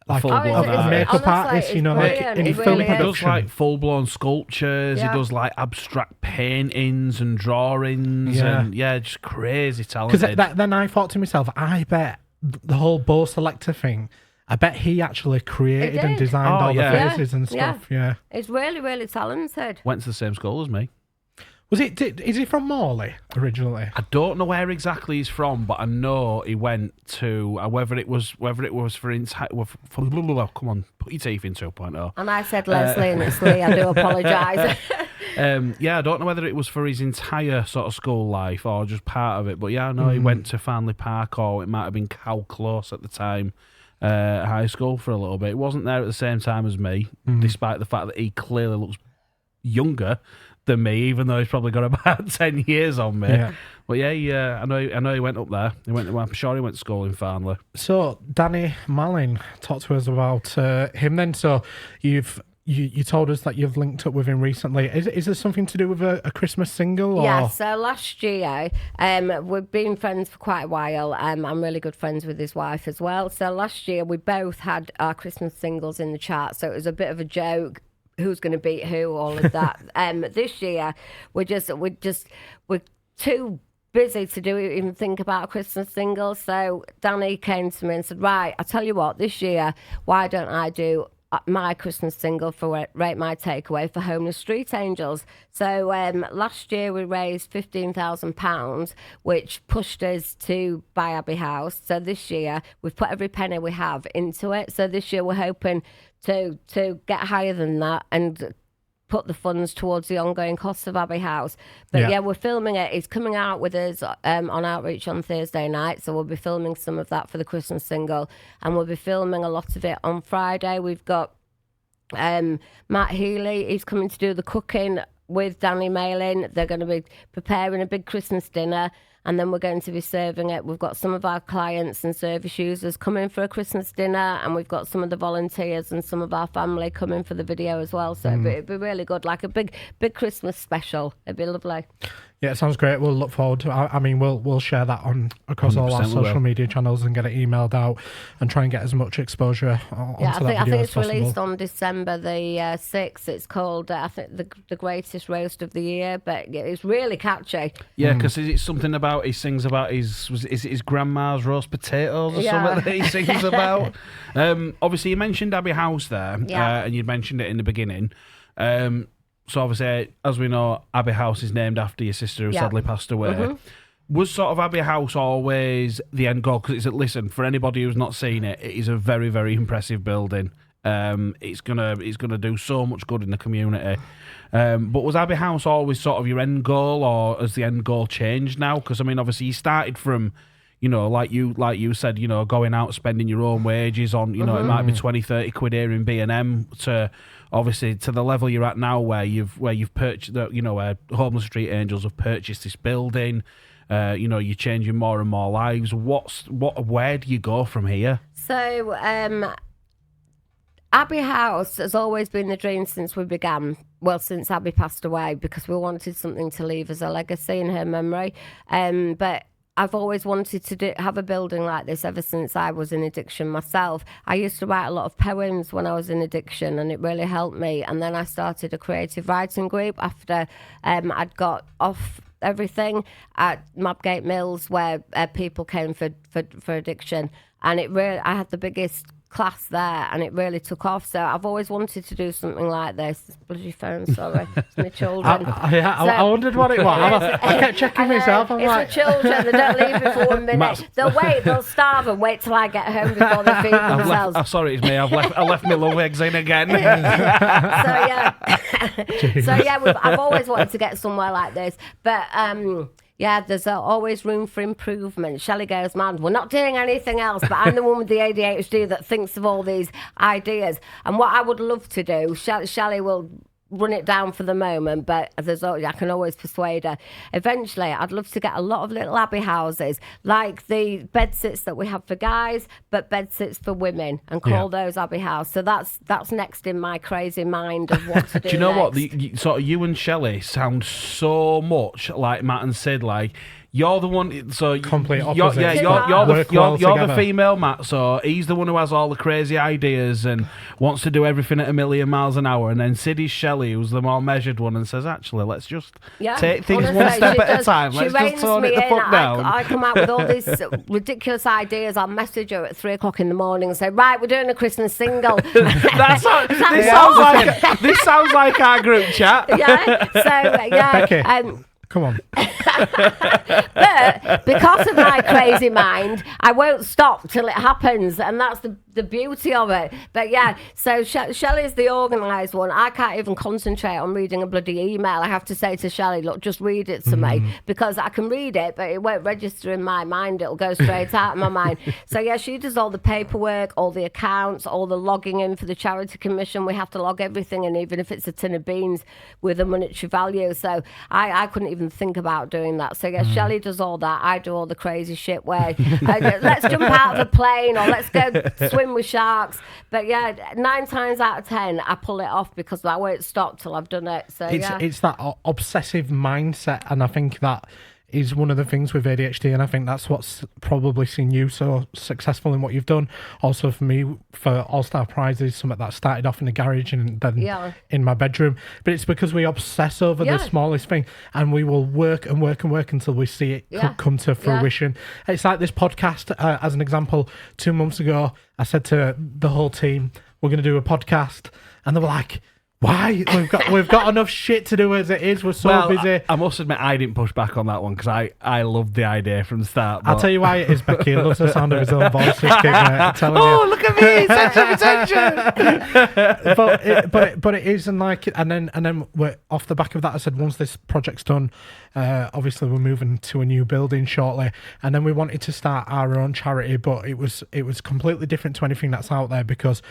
like a makeup artist, in film He does production. like full blown sculptures. He does like abstract paintings and drawings, and just crazy talented. Because then I thought to myself, I bet the whole Bo Selector thing, I bet he actually created and designed all the faces and stuff. Yeah, he's really, really talented. Went to the same school as me. Is he from Morley originally? I don't know where exactly he's from, but I know he went to whether it was for come on, put your teeth in 2.0. And I said Leslie and it's Lee. I do apologise. I don't know whether it was for his entire sort of school life or just part of it, but yeah, I know he went to Farnley Park, or it might have been Cow Close at the time, high school for a little bit. It wasn't there at the same time as me, despite the fact that he clearly looks younger than me, even though he's probably got about 10 years on me. Yeah. But I know he went up there. I'm sure he went to school in Farnley. So Danny Malin, talk to us about him then. So you told us that you've linked up with him recently. Is there something to do with a Christmas single? Or? Yeah, so last year, we've been friends for quite a while. I'm really good friends with his wife as well. So last year we both had our Christmas singles in the chart. So it was a bit of a joke. Who's going to beat who, all of that. This year, we're too busy to even think about a Christmas single. So Danny came to me and said, right, I'll tell you what, this year, why don't I do my Christmas single for Rate My Takeaway for Homeless Street Angels. So last year we raised £15,000, which pushed us to buy Abbey House. So this year we've put every penny we have into it. So this year we're hoping to get higher than that and put the funds towards the ongoing costs of Abbey House. But we're filming it. It's coming out with us on Outreach on Thursday night, so we'll be filming some of that for the Christmas single, and we'll be filming a lot of it on Friday. We've got Matt Healy, he's coming to do the cooking with Danny Malin. They're going to be preparing a big Christmas dinner, and then we're going to be serving it. We've got some of our clients and service users coming for a Christmas dinner, and we've got some of the volunteers and some of our family coming for the video as well. So it'd be really good, like a big Christmas special. It'd be lovely. Yeah, it sounds great. We'll look forward to it. I mean, we'll share that on across all our social media channels and get it emailed out and try and get as much exposure onto that video I think as it's possible. released on December the 6th. It's called, I think, the greatest roast of the year, but it's really catchy. Yeah, because it's something about, he sings about is it his grandma's roast potatoes or something that he sings about? Obviously, you mentioned Abbey House there, and you mentioned it in the beginning. So obviously, as we know, Abbey House is named after your sister who sadly passed away. Mm-hmm. Was sort of Abbey House always the end goal? Because listen, for anybody who's not seen it, it is a very, very impressive building. It's gonna do so much good in the community. But was Abbey House always sort of your end goal, or has the end goal changed now? Because I mean, obviously, you started from, you know, like you said, you know, going out spending your own wages on, you know, it might be 20, 30 quid here in B&M, to obviously to the level you're at now, where you've purchased, you know, where Homeless Street Angels have purchased this building. You know, you're changing more and more lives. Where do you go from here? So, Abbey House has always been the dream since we began. Well, since Abbey passed away, because we wanted something to leave as a legacy in her memory. But I've always wanted to have a building like this ever since I was in addiction myself. I used to write a lot of poems when I was in addiction, and it really helped me. And then I started a creative writing group after I'd got off everything at Mabgate Mills, where people came for addiction. And I had the biggest class there, and it really took off. So I've always wanted to do something like this. This bloody phone, sorry, it's my children. I wondered what it was. I kept checking myself. It's the children. They don't leave me for 1 minute. They'll starve and wait till I get home before they feed themselves. Sorry, it's me. I left my love eggs in again. I've always wanted to get somewhere like this, but there's always room for improvement. Shelley goes, man, we're not doing anything else, but I'm the one with the ADHD that thinks of all these ideas. And what I would love to do, Shelley will run it down for the moment, but I can always persuade her. Eventually, I'd love to get a lot of little Abbey houses, like the bed sits that we have for guys, but bed sits for women, and call those Abbey House. So that's next in my crazy mind of what to do. Do you know next. what? You and Shelley sound so much like Matt and Sid. Like, you're the one, so complete opposite. You're the female Matt, so he's the one who has all the crazy ideas and wants to do everything at 1,000,000 miles an hour. And then Sid is Shelley, who's the more measured one, and says, actually, let's just take things one step at a time. Let's just tone it the fuck down. I come out with all these ridiculous ideas. I'll message her at 3 o'clock in the morning and say, right, we're doing a Christmas single. This sounds like our group chat. Becky, come on. But because of my crazy mind, I won't stop till it happens, and that's the beauty of it. But so Shelley's the organised one. I can't even concentrate on reading a bloody email. I have to say to Shelley, look, just read it to me, because I can read it, but it won't register in my mind. It'll go straight out of my mind. So she does all the paperwork, all the accounts, all the logging in for the charity commission. We have to log everything, and even if it's a tin of beans with a monetary value. So I couldn't even think about doing that. So Shelley does all that. I do all the crazy shit where let's jump out of the plane, or let's go swim with sharks. But 9 times out of 10 I pull it off, because I won't stop till I've done it. So it's that obsessive mindset, and I think that is one of the things with ADHD, and I think that's what's probably seen you so successful in what you've done. Also for me, for All-Star Prizes, something that started off in the garage and then in my bedroom. But it's because we obsess over the smallest thing, and we will work and work and work until we see it come to fruition. It's like this podcast, as an example. 2 months ago, I said to the whole team, we're going to do a podcast, and they were like, why? We've got enough shit to do as it is. We're so busy. I must admit, I didn't push back on that one, because I loved the idea from the start. I'll tell you why it is, Becky. He loves the sound of his own voice. This kid, I'm telling you. Look at me! Attention! but it is, and then we're off the back of that. I said, once this project's done, obviously we're moving to a new building shortly, and then we wanted to start our own charity, but it was completely different to anything that's out there, because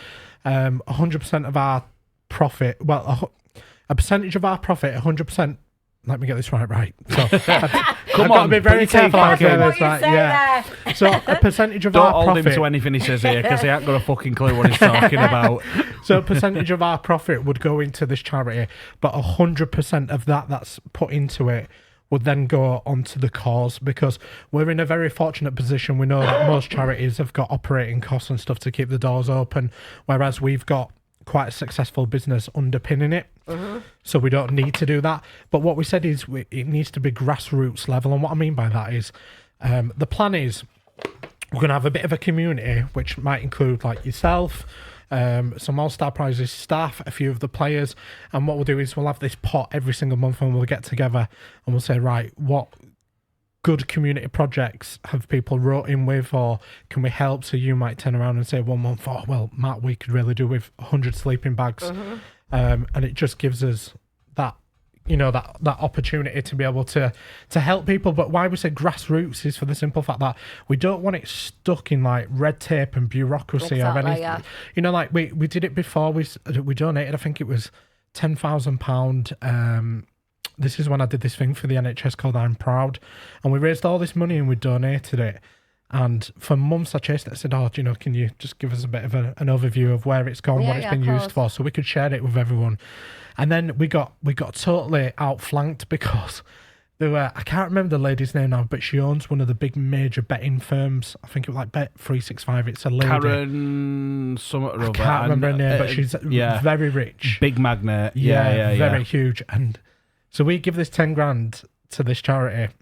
100% of our profit, a percentage of our profit, 100% let me get this right. So Come I've got on, to be very put your teeth careful. back I say in. this, right? Yeah. So a percentage of Don't our hold profit. him to anything he says here because he ain't got a fucking clue what he's talking about. So a percentage of our profit would go into this charity, but 100% of that's put into it would then go onto the cause, because we're in a very fortunate position. We know that most charities have got operating costs and stuff to keep the doors open, whereas we've got quite a successful business underpinning it. So we don't need to do that. But what we said is it needs to be grassroots level. And what I mean by that is the plan is we're going to have a bit of a community, which might include like yourself, some All-Star Prizes staff, a few of the players. And what we'll do is we'll have this pot every single month and we'll get together and we'll say, right, what good community projects have people wrote in with, or can we help? So you might turn around and say 1 month, oh, well, Matt, we could really do with 100 sleeping bags. And it just gives us that, that opportunity to be able to help people. But why we say grassroots is for the simple fact that we don't want it stuck in like red tape and bureaucracy or anything. Yeah. Like we did it before. We donated, I think it was £10,000. This is when I did this thing for the NHS called I'm Proud. And we raised all this money and we donated it. And for months I chased it. I said, can you just give us a bit of an overview of where it's gone, what it's been used for, so we could share it with everyone. And then we got totally outflanked because there were, I can't remember the lady's name now, but she owns one of the big major betting firms. I think it was like Bet365. It's a lady. Karen Summit. I can't remember her name, but she's very rich. Big magnate. Very huge. And so we give this 10 grand to this charity,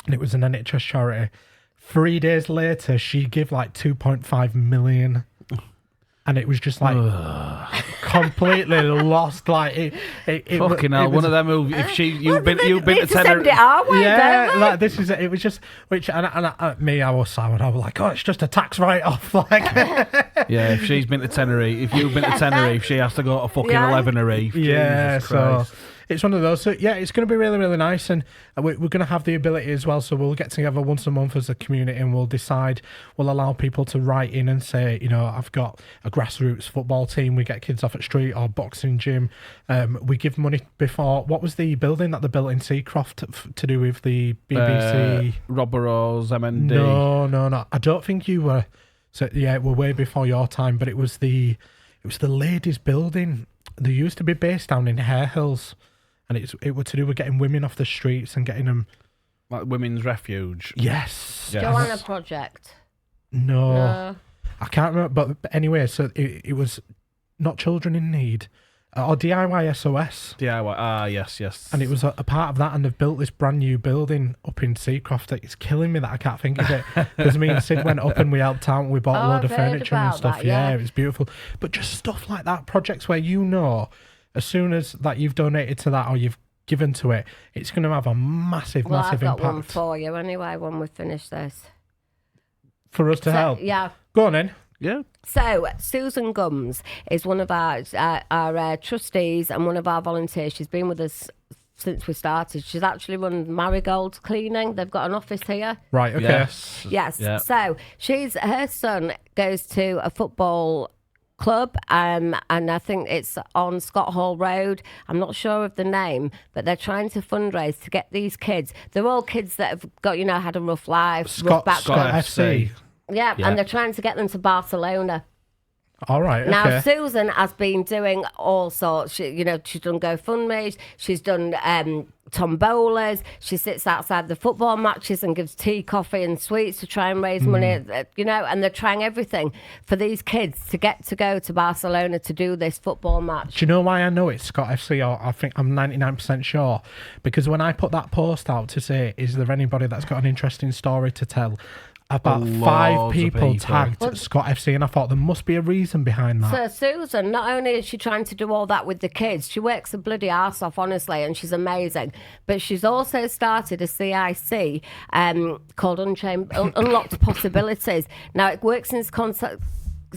and it was an NHS charity. 3 days later, she gave like 2.5 million, and it was just like completely lost. Like it fucking hell, one of them who you've been to send it our way, don't like this is it was just I was sour. I was like, oh, it's just a tax write-off. Like yeah, if she's been to Tenerife, if you've been to Tenerife, she has to go to fucking 11 Reef. Yeah, Jesus Christ. so it's one of those. So yeah, it's going to be really, really nice, and we're going to have the ability as well. So we'll get together once a month as a community, and we'll allow people to write in and say, I've got a grassroots football team. We get kids off at street or boxing gym. We give money before. What was the building that they built in Seacroft to do with the BBC? Robberose, MND. No. I don't think you were. So yeah, we're way before your time, but it was the ladies' building. They used to be based down in Hare Hills. And it was to do with getting women off the streets and getting them... Like Women's Refuge? Yes. Joanna Project. No. I can't remember. But anyway, so it was not Children in Need. Or DIY SOS. DIY, yes. And it was a part of that, and they've built this brand new building up in Seacroft. It's killing me that I can't think of it. Because me and Sid went up and we helped out and we bought a load of furniture and stuff. Yeah, it was beautiful. But just stuff like that, projects where as soon as that you've donated to that or you've given to it, it's going to have a massive I've got impact. one for you anyway when we finish this. For us to help? Yeah. Go on then. Yeah. So, Susan Gums is one of our trustees and one of our volunteers. She's been with us since we started. She's actually run Marigold Cleaning. They've got an office here. Right, okay. Yes. Yeah. So, her son goes to a football club, and I think it's on Scott Hall Road. I'm not sure of the name, but they're trying to fundraise to get these kids. They're all kids that have got, had a rough life, rough background. Scott FC. Yeah, and they're trying to get them to Barcelona. All right. Now, Susan has been doing all sorts. She's done GoFundMes. She's done tombolas. She sits outside the football matches and gives tea, coffee, and sweets to try and raise money. And they're trying everything for these kids to get to go to Barcelona to do this football match. Do you know why I know it's Scott FC? Or I think I'm 99% sure, because when I put that post out to say, is there anybody that's got an interesting story to tell? About 5 people tagged Scott FC, and I thought there must be a reason behind that. So Susan, not only is she trying to do all that with the kids, she works a bloody arse off, honestly, and she's amazing. But she's also started a CIC called Unlocked Possibilities. Now, it works in concept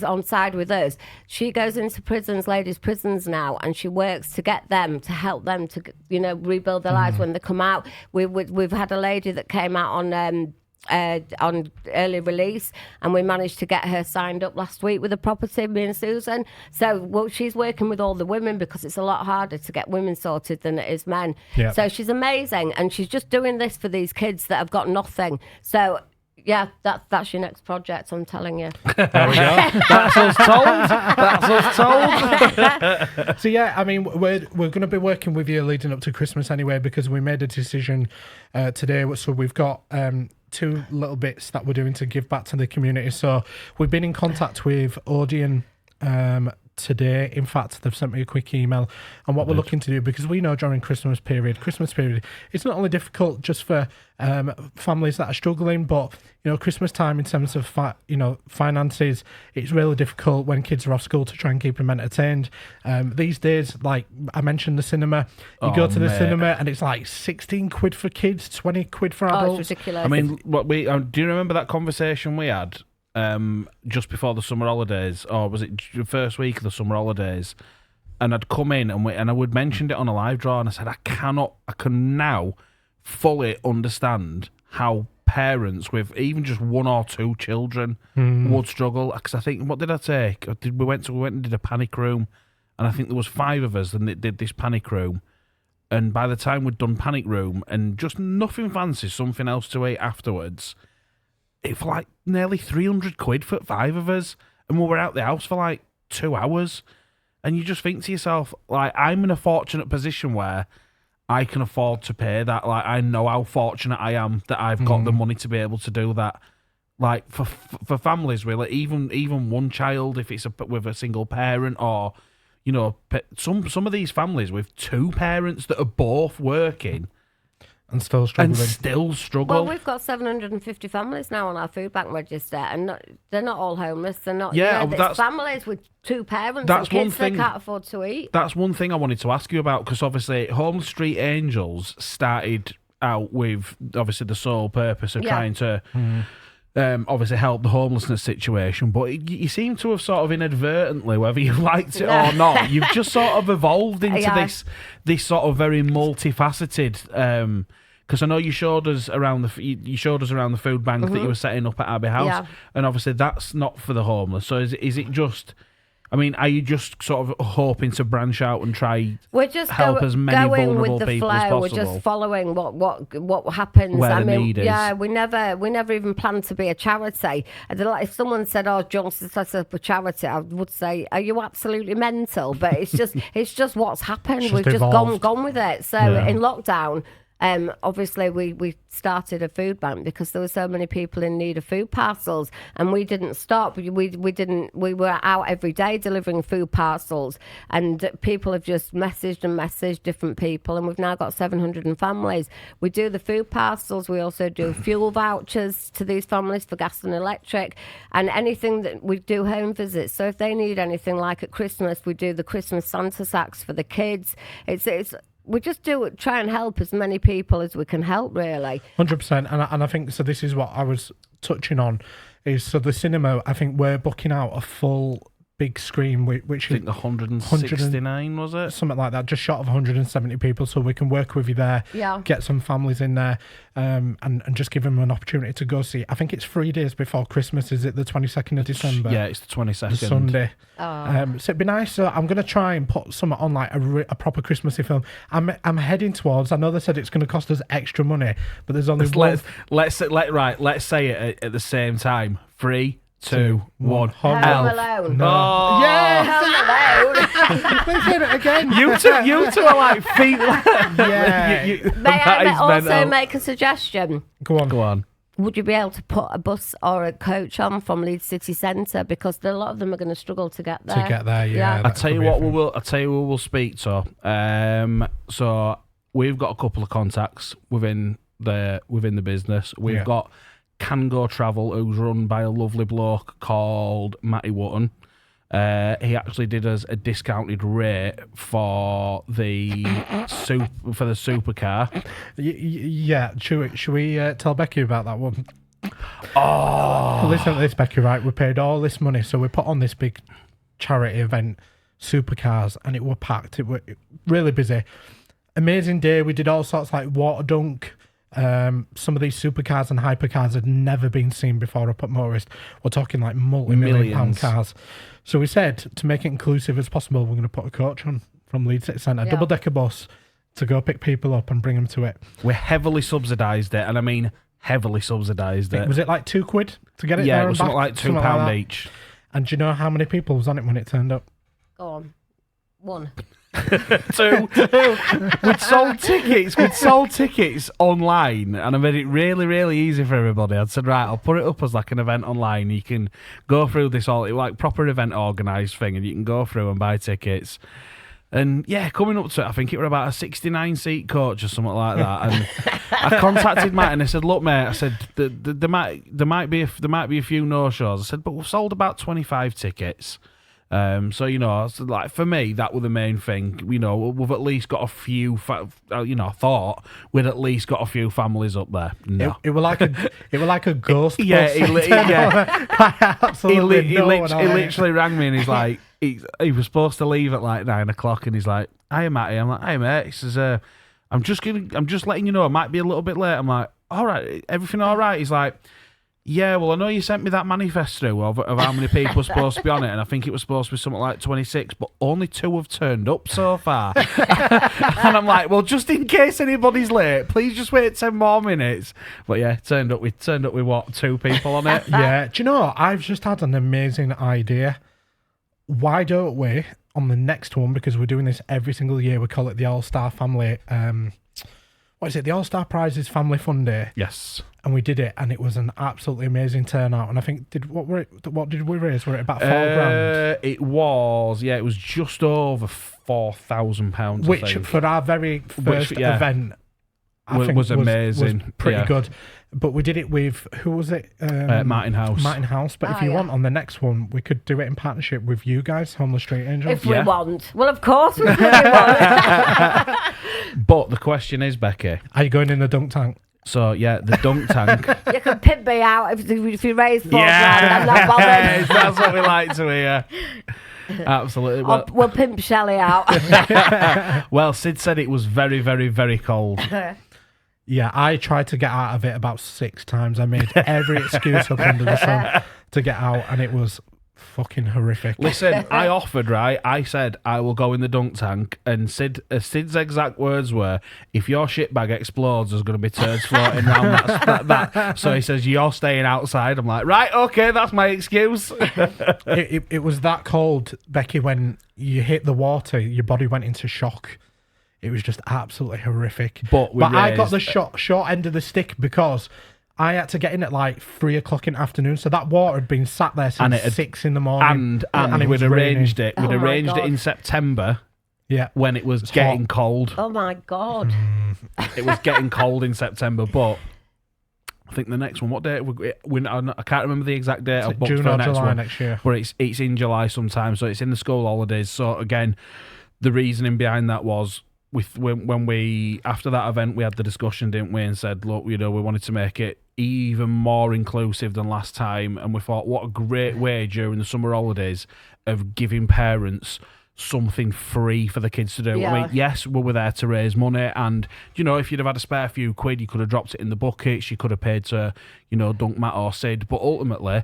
on side with us. She goes into prisons, ladies' prisons now, and she works to get them, to help them to, rebuild their lives when they come out. We've had a lady that came out on on early release, and we managed to get her signed up last week with a property, me and Susan. So she's working with all the women because it's a lot harder to get women sorted than it is men. Yeah. So she's amazing, and she's just doing this for these kids that have got nothing. So yeah, that's your next project, I'm telling you. There we go. That's us told. That's us told. So yeah, I mean, we're going to be working with you leading up to Christmas anyway, because we made a decision today. So we've got 2 little bits that we're doing to give back to the community. So we've been in contact with Odeon today. In fact, they've sent me a quick email, and what we're looking to do, because we know during Christmas period, it's not only difficult just for families that are struggling, but Christmas time in terms of finances, it's really difficult when kids are off school to try and keep them entertained. These days, like I mentioned, the cinema, you go to the cinema and it's like 16 quid for kids, 20 quid for adults. It's ridiculous. I mean, do you remember that conversation we had just before the summer holidays, or was it the first week of the summer holidays? And I'd come in and I would mentioned it on a live draw, and I said I can now fully understand how parents with even just 1 or 2 children would struggle. Because I think, what did I take? We went and did a panic room, and I think there was 5 of us and it did this panic room. And by the time we'd done panic room and just nothing fancy, something else to eat afterwards, it for like nearly 300 quid for 5 of us, and we were out the house for like 2 hours. And you just think to yourself, like, I'm in a fortunate position where I can afford to pay that. Like, I know how fortunate I am that I've got the money to be able to do that. Like, for families with like, even one child, if it's with a single parent, or some of these families with 2 parents that are both working and still struggling. Well, we've got 750 families now on our food bank register, and they're not all homeless. They're not. Yeah, it's families with 2 parents and kids that can't afford to eat. That's one thing I wanted to ask you about, because obviously Homeless Street Angels started out with obviously the sole purpose of trying to obviously help the homelessness situation, but you seem to have sort of inadvertently, whether you liked it or not, you've just sort of evolved into this sort of very multifaceted. Because I know you showed us around the food bank that you were setting up at Abbey House, and obviously that's not for the homeless. So is it just? I mean, are you just sort of hoping to branch out and try help as many vulnerable people as possible? We're just following what happens. Where the need is. Yeah, we never even planned to be a charity. If someone said, "Oh, do you want to set up a charity?" I would say, "Are you absolutely mental?" But it's just what's happened. We've just gone with it. So in lockdown. Obviously we started a food bank because there were so many people in need of food parcels, and we didn't stop. We were out every day delivering food parcels, and people have just messaged different people, and we've now got 700 families. We do the food parcels. We also do fuel vouchers to these families for gas and electric, and anything that we do home visits. So if they need anything, like at Christmas, we do the Christmas Santa sacks for the kids. We just try and help as many people as we can help, really. 100%. And I think, so this is what I was touching on, is so the cinema, I think we're booking out a full big screen, which I think the 169 was it? Something like that, just short of 170 people, so we can work with you there, get some families in there, and just give them an opportunity to go see. I think it's 3 days before Christmas. Is it the 22nd of December? Yeah, it's the 22nd. The Sunday. So it'd be nice. So I'm going to try and put something on, like a proper Christmassy film. I'm heading towards, I know they said it's going to cost us extra money, but there's only one. Let's say it at the same time. 3, 2, 1. Home Alone. No. Oh. Yes! Home Alone. Let's hear it again. You two are like feet. May I also make a suggestion? Go on. Would you be able to put a bus or a coach on from Leeds City Centre, because a lot of them are going to struggle to get there. Yeah. I'll tell you what we'll speak to. So we've got a couple of contacts within the business. We've got Can Go Travel, who's run by a lovely bloke called Matty Wotton. He actually did us a discounted rate for the supercar. Yeah, should we tell Becky about that one? Oh, Listen to this, Becky. Right, we paid all this money, so we put on this big charity event, supercars, and it were packed. It were really busy. Amazing day. We did all sorts, like water dunk. Some of these supercars and hypercars had never been seen before up at Motorist. We're talking like multi-million pound cars. So we said, to make it inclusive as possible, we're going to put a coach on from Leeds City Centre, double-decker bus, to go pick people up and bring them to it. We heavily subsidised it, and I mean heavily subsidised it. Was it like £2 to get it there? Yeah, it was something like £2 each. And do you know how many people was on it when it turned up? Go on. 1. 2. We'd sold tickets online, and I made it really, really easy for everybody. I'd said, right, I'll put it up as like an event online. You can go through this all like proper event organised thing, and you can go through and buy tickets. And yeah, coming up to it, I think it was about a 69-seat coach or something like that. And I contacted Matt and I said, "Look, mate," I said, "there might be a few no-shows." I said, "But we've sold about 25 tickets." So like for me, that was the main thing. We've at least got a few. Thought we'd at least got a few families up there. No, it was like a ghost. Yeah, absolutely. He literally rang me and he's like, he was supposed to leave at like 9 o'clock, and he's like, "Hiya, Matty." I'm like, "Hey, mate." He says, I'm just letting you know, I might be a little bit late." I'm like, "All right, everything all right?" He's like, "Yeah, well, I know you sent me that manifest through of how many people were supposed to be on it, and I think it was supposed to be something like 26, but only 2 have turned up so far." And I'm like, "Well, just in case anybody's late, please just wait 10 more minutes." But yeah, turned up with what, 2 people on it? Yeah. Do you know, I've just had an amazing idea. Why don't we, on the next one, because we're doing this every single year, we call it the All-Star Family, what is it? The All-Star Prizes Family Fun Day. Yes. And we did it, and it was an absolutely amazing turnout. And I think what did we raise? Were it about £4,000? It was just over £4,000. Which for our very first event, I think was amazing. Was pretty good. But we did it with, who was it? Martin House. Martin House. But if you want, on the next one, we could do it in partnership with you guys, Homeless Street Angels. If we want. Well, of course we want. But the question is, Becky, are you going in the dunk tank? So, yeah, the dunk tank. You can pimp me out if you raise £4,000. I'm not bothered. Yes, that's what we like to hear. Absolutely. We'll pimp Shelley out. Well, Sid said it was very, very, very cold. Yeah, I tried to get out of it about 6 times. I made every excuse up under the sun to get out, and it was fucking horrific. Listen, I offered, right? I said, I will go in the dunk tank, and Sid's exact words were, "If your shitbag explodes, there's going to be turds floating around that." So he says, "You're staying outside." I'm like, right, okay, that's my excuse. It was that cold, Becky, when you hit the water, your body went into shock. It was just absolutely horrific. But I got the short end of the stick because I had to get in at like 3 o'clock in the afternoon. So that water had been sat there since 6 in the morning. And we'd arranged it. We'd arranged it in September. Yeah. When it was getting cold. Oh my God. It was getting cold in September, but I think the next one, what date? I can't remember the exact date. I've booked June for or the next July one. next year. But it's in July sometime, so it's in the school holidays. So again, the reasoning behind that was, when we, after that event, we had the discussion, didn't we, and said, look, we wanted to make it even more inclusive than last time, and we thought, what a great way during the summer holidays of giving parents something free for the kids to do. Yeah. I mean, yes, we were there to raise money, and if you'd have had a spare few quid, you could have dropped it in the buckets, you could have paid to Dunk, Matt or Sid, but ultimately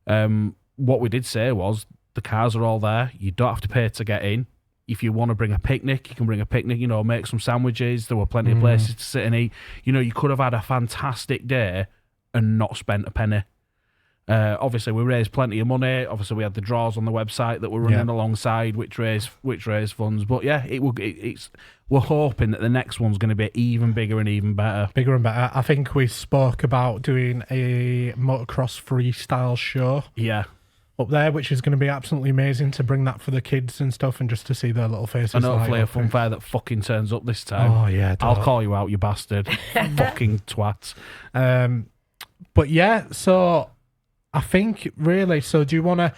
what we did say was, the cars are all there, you don't have to pay to get in. If you want to bring a picnic, you can bring a picnic, make some sandwiches. There were plenty of places to sit and eat. You could have had a fantastic day and not spent a penny. Obviously, we raised plenty of money. Obviously, we had the draws on the website that were running alongside, which raised funds. But yeah, we're hoping that the next one's going to be even bigger and even better. Bigger and better. I think we spoke about doing a motocross freestyle show. Yeah. Up there, which is going to be absolutely amazing to bring that for the kids and stuff, and just to see their little faces. And hopefully a fun fair that fucking turns up this time. Oh yeah, I'll call you out, you bastard. Fucking twat. But yeah, so I think really. So do you want to,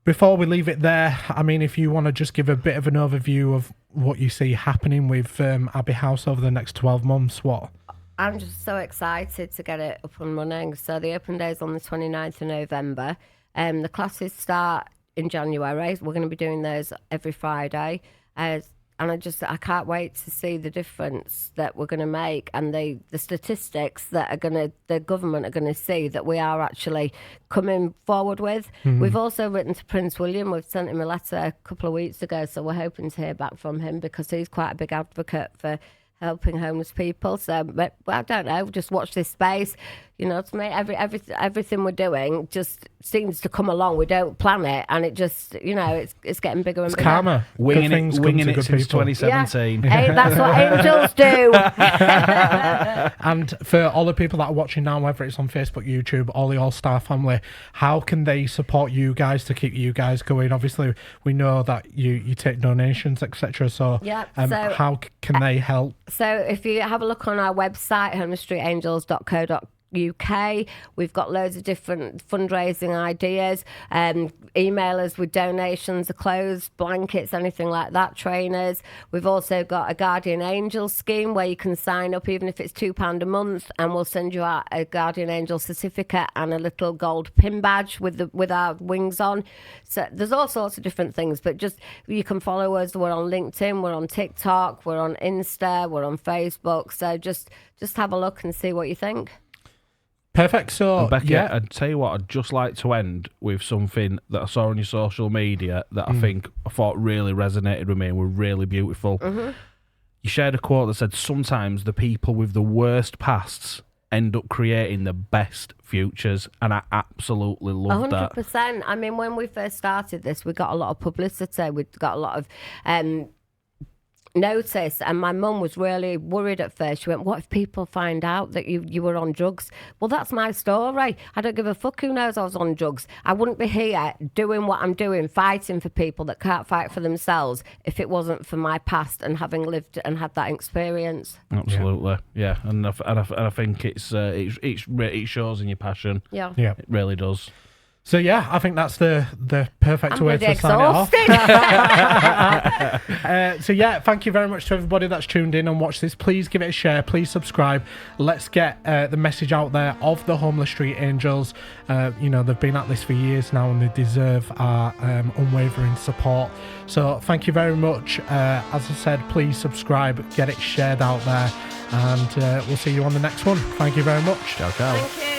before we leave it there? I mean, if you want to just give a bit of an overview of what you see happening with Abbey House over the next 12 months, what? I'm just so excited to get it up and running. So the open day is on the 29th of November. The classes start in January. We're going to be doing those every Friday. I can't wait to see the difference that we're going to make, and the statistics that the government are going to see that we are actually coming forward with. We've also written to Prince William. We've sent him a letter a couple of weeks ago, so we're hoping to hear back from him because he's quite a big advocate for helping homeless people. So, but I don't know. Just watch this space. You know, to me, everything we're doing just seems to come along. We don't plan it, and it just, you know, it's getting bigger and bigger. Karma. Winging it since people. 2017. Yeah. Hey, that's what angels do. And for all the people that are watching now, whether it's on Facebook, YouTube, all the All-Star family, how can they support you guys to keep you guys going? Obviously, we know that you take donations, etc. So, Yeah, how can they help? So if you have a look on our website, homelessstreetangels.co.uk, we've got loads of different fundraising ideas. Email us with donations of clothes, blankets, anything like that, trainers. We've also got a Guardian Angel scheme where you can sign up even if it's £2 a month, and we'll send you out a Guardian Angel certificate and a little gold pin badge with our wings on. So there's all sorts of different things, but just you can follow us. We're on LinkedIn, we're on TikTok, we're on Insta, we're on Facebook. So just have a look and see what you think. Perfect. So, And Becky, yeah. I'd tell you what, I'd just like to end with something that I saw on your social media that I thought really resonated with me and were really beautiful. You shared a quote that said, sometimes the people with the worst pasts end up creating the best futures, and I absolutely love that. 100%. I mean, when we first started this, we got a lot of publicity. We got a lot of notice, and my mum was really worried at first. She went, what if people find out that you were on drugs? Well, that's my story. I don't give a fuck who knows I was on drugs. I wouldn't be here doing what I'm doing, fighting for people that can't fight for themselves, if it wasn't for my past and having lived and had that experience. Absolutely, yeah. And I think it shows in your passion. Yeah. It really does. So yeah, I think that's the perfect way to sign it off. So yeah, thank you very much to everybody that's tuned in and watched this. Please give it a share. Please subscribe. Let's get the message out there of the Homeless Street Angels. You know, they've been at this for years now, and they deserve our unwavering support. So thank you very much. As I said, please subscribe, get it shared out there, and we'll see you on the next one. Thank you very much. Ciao, ciao. Thank you.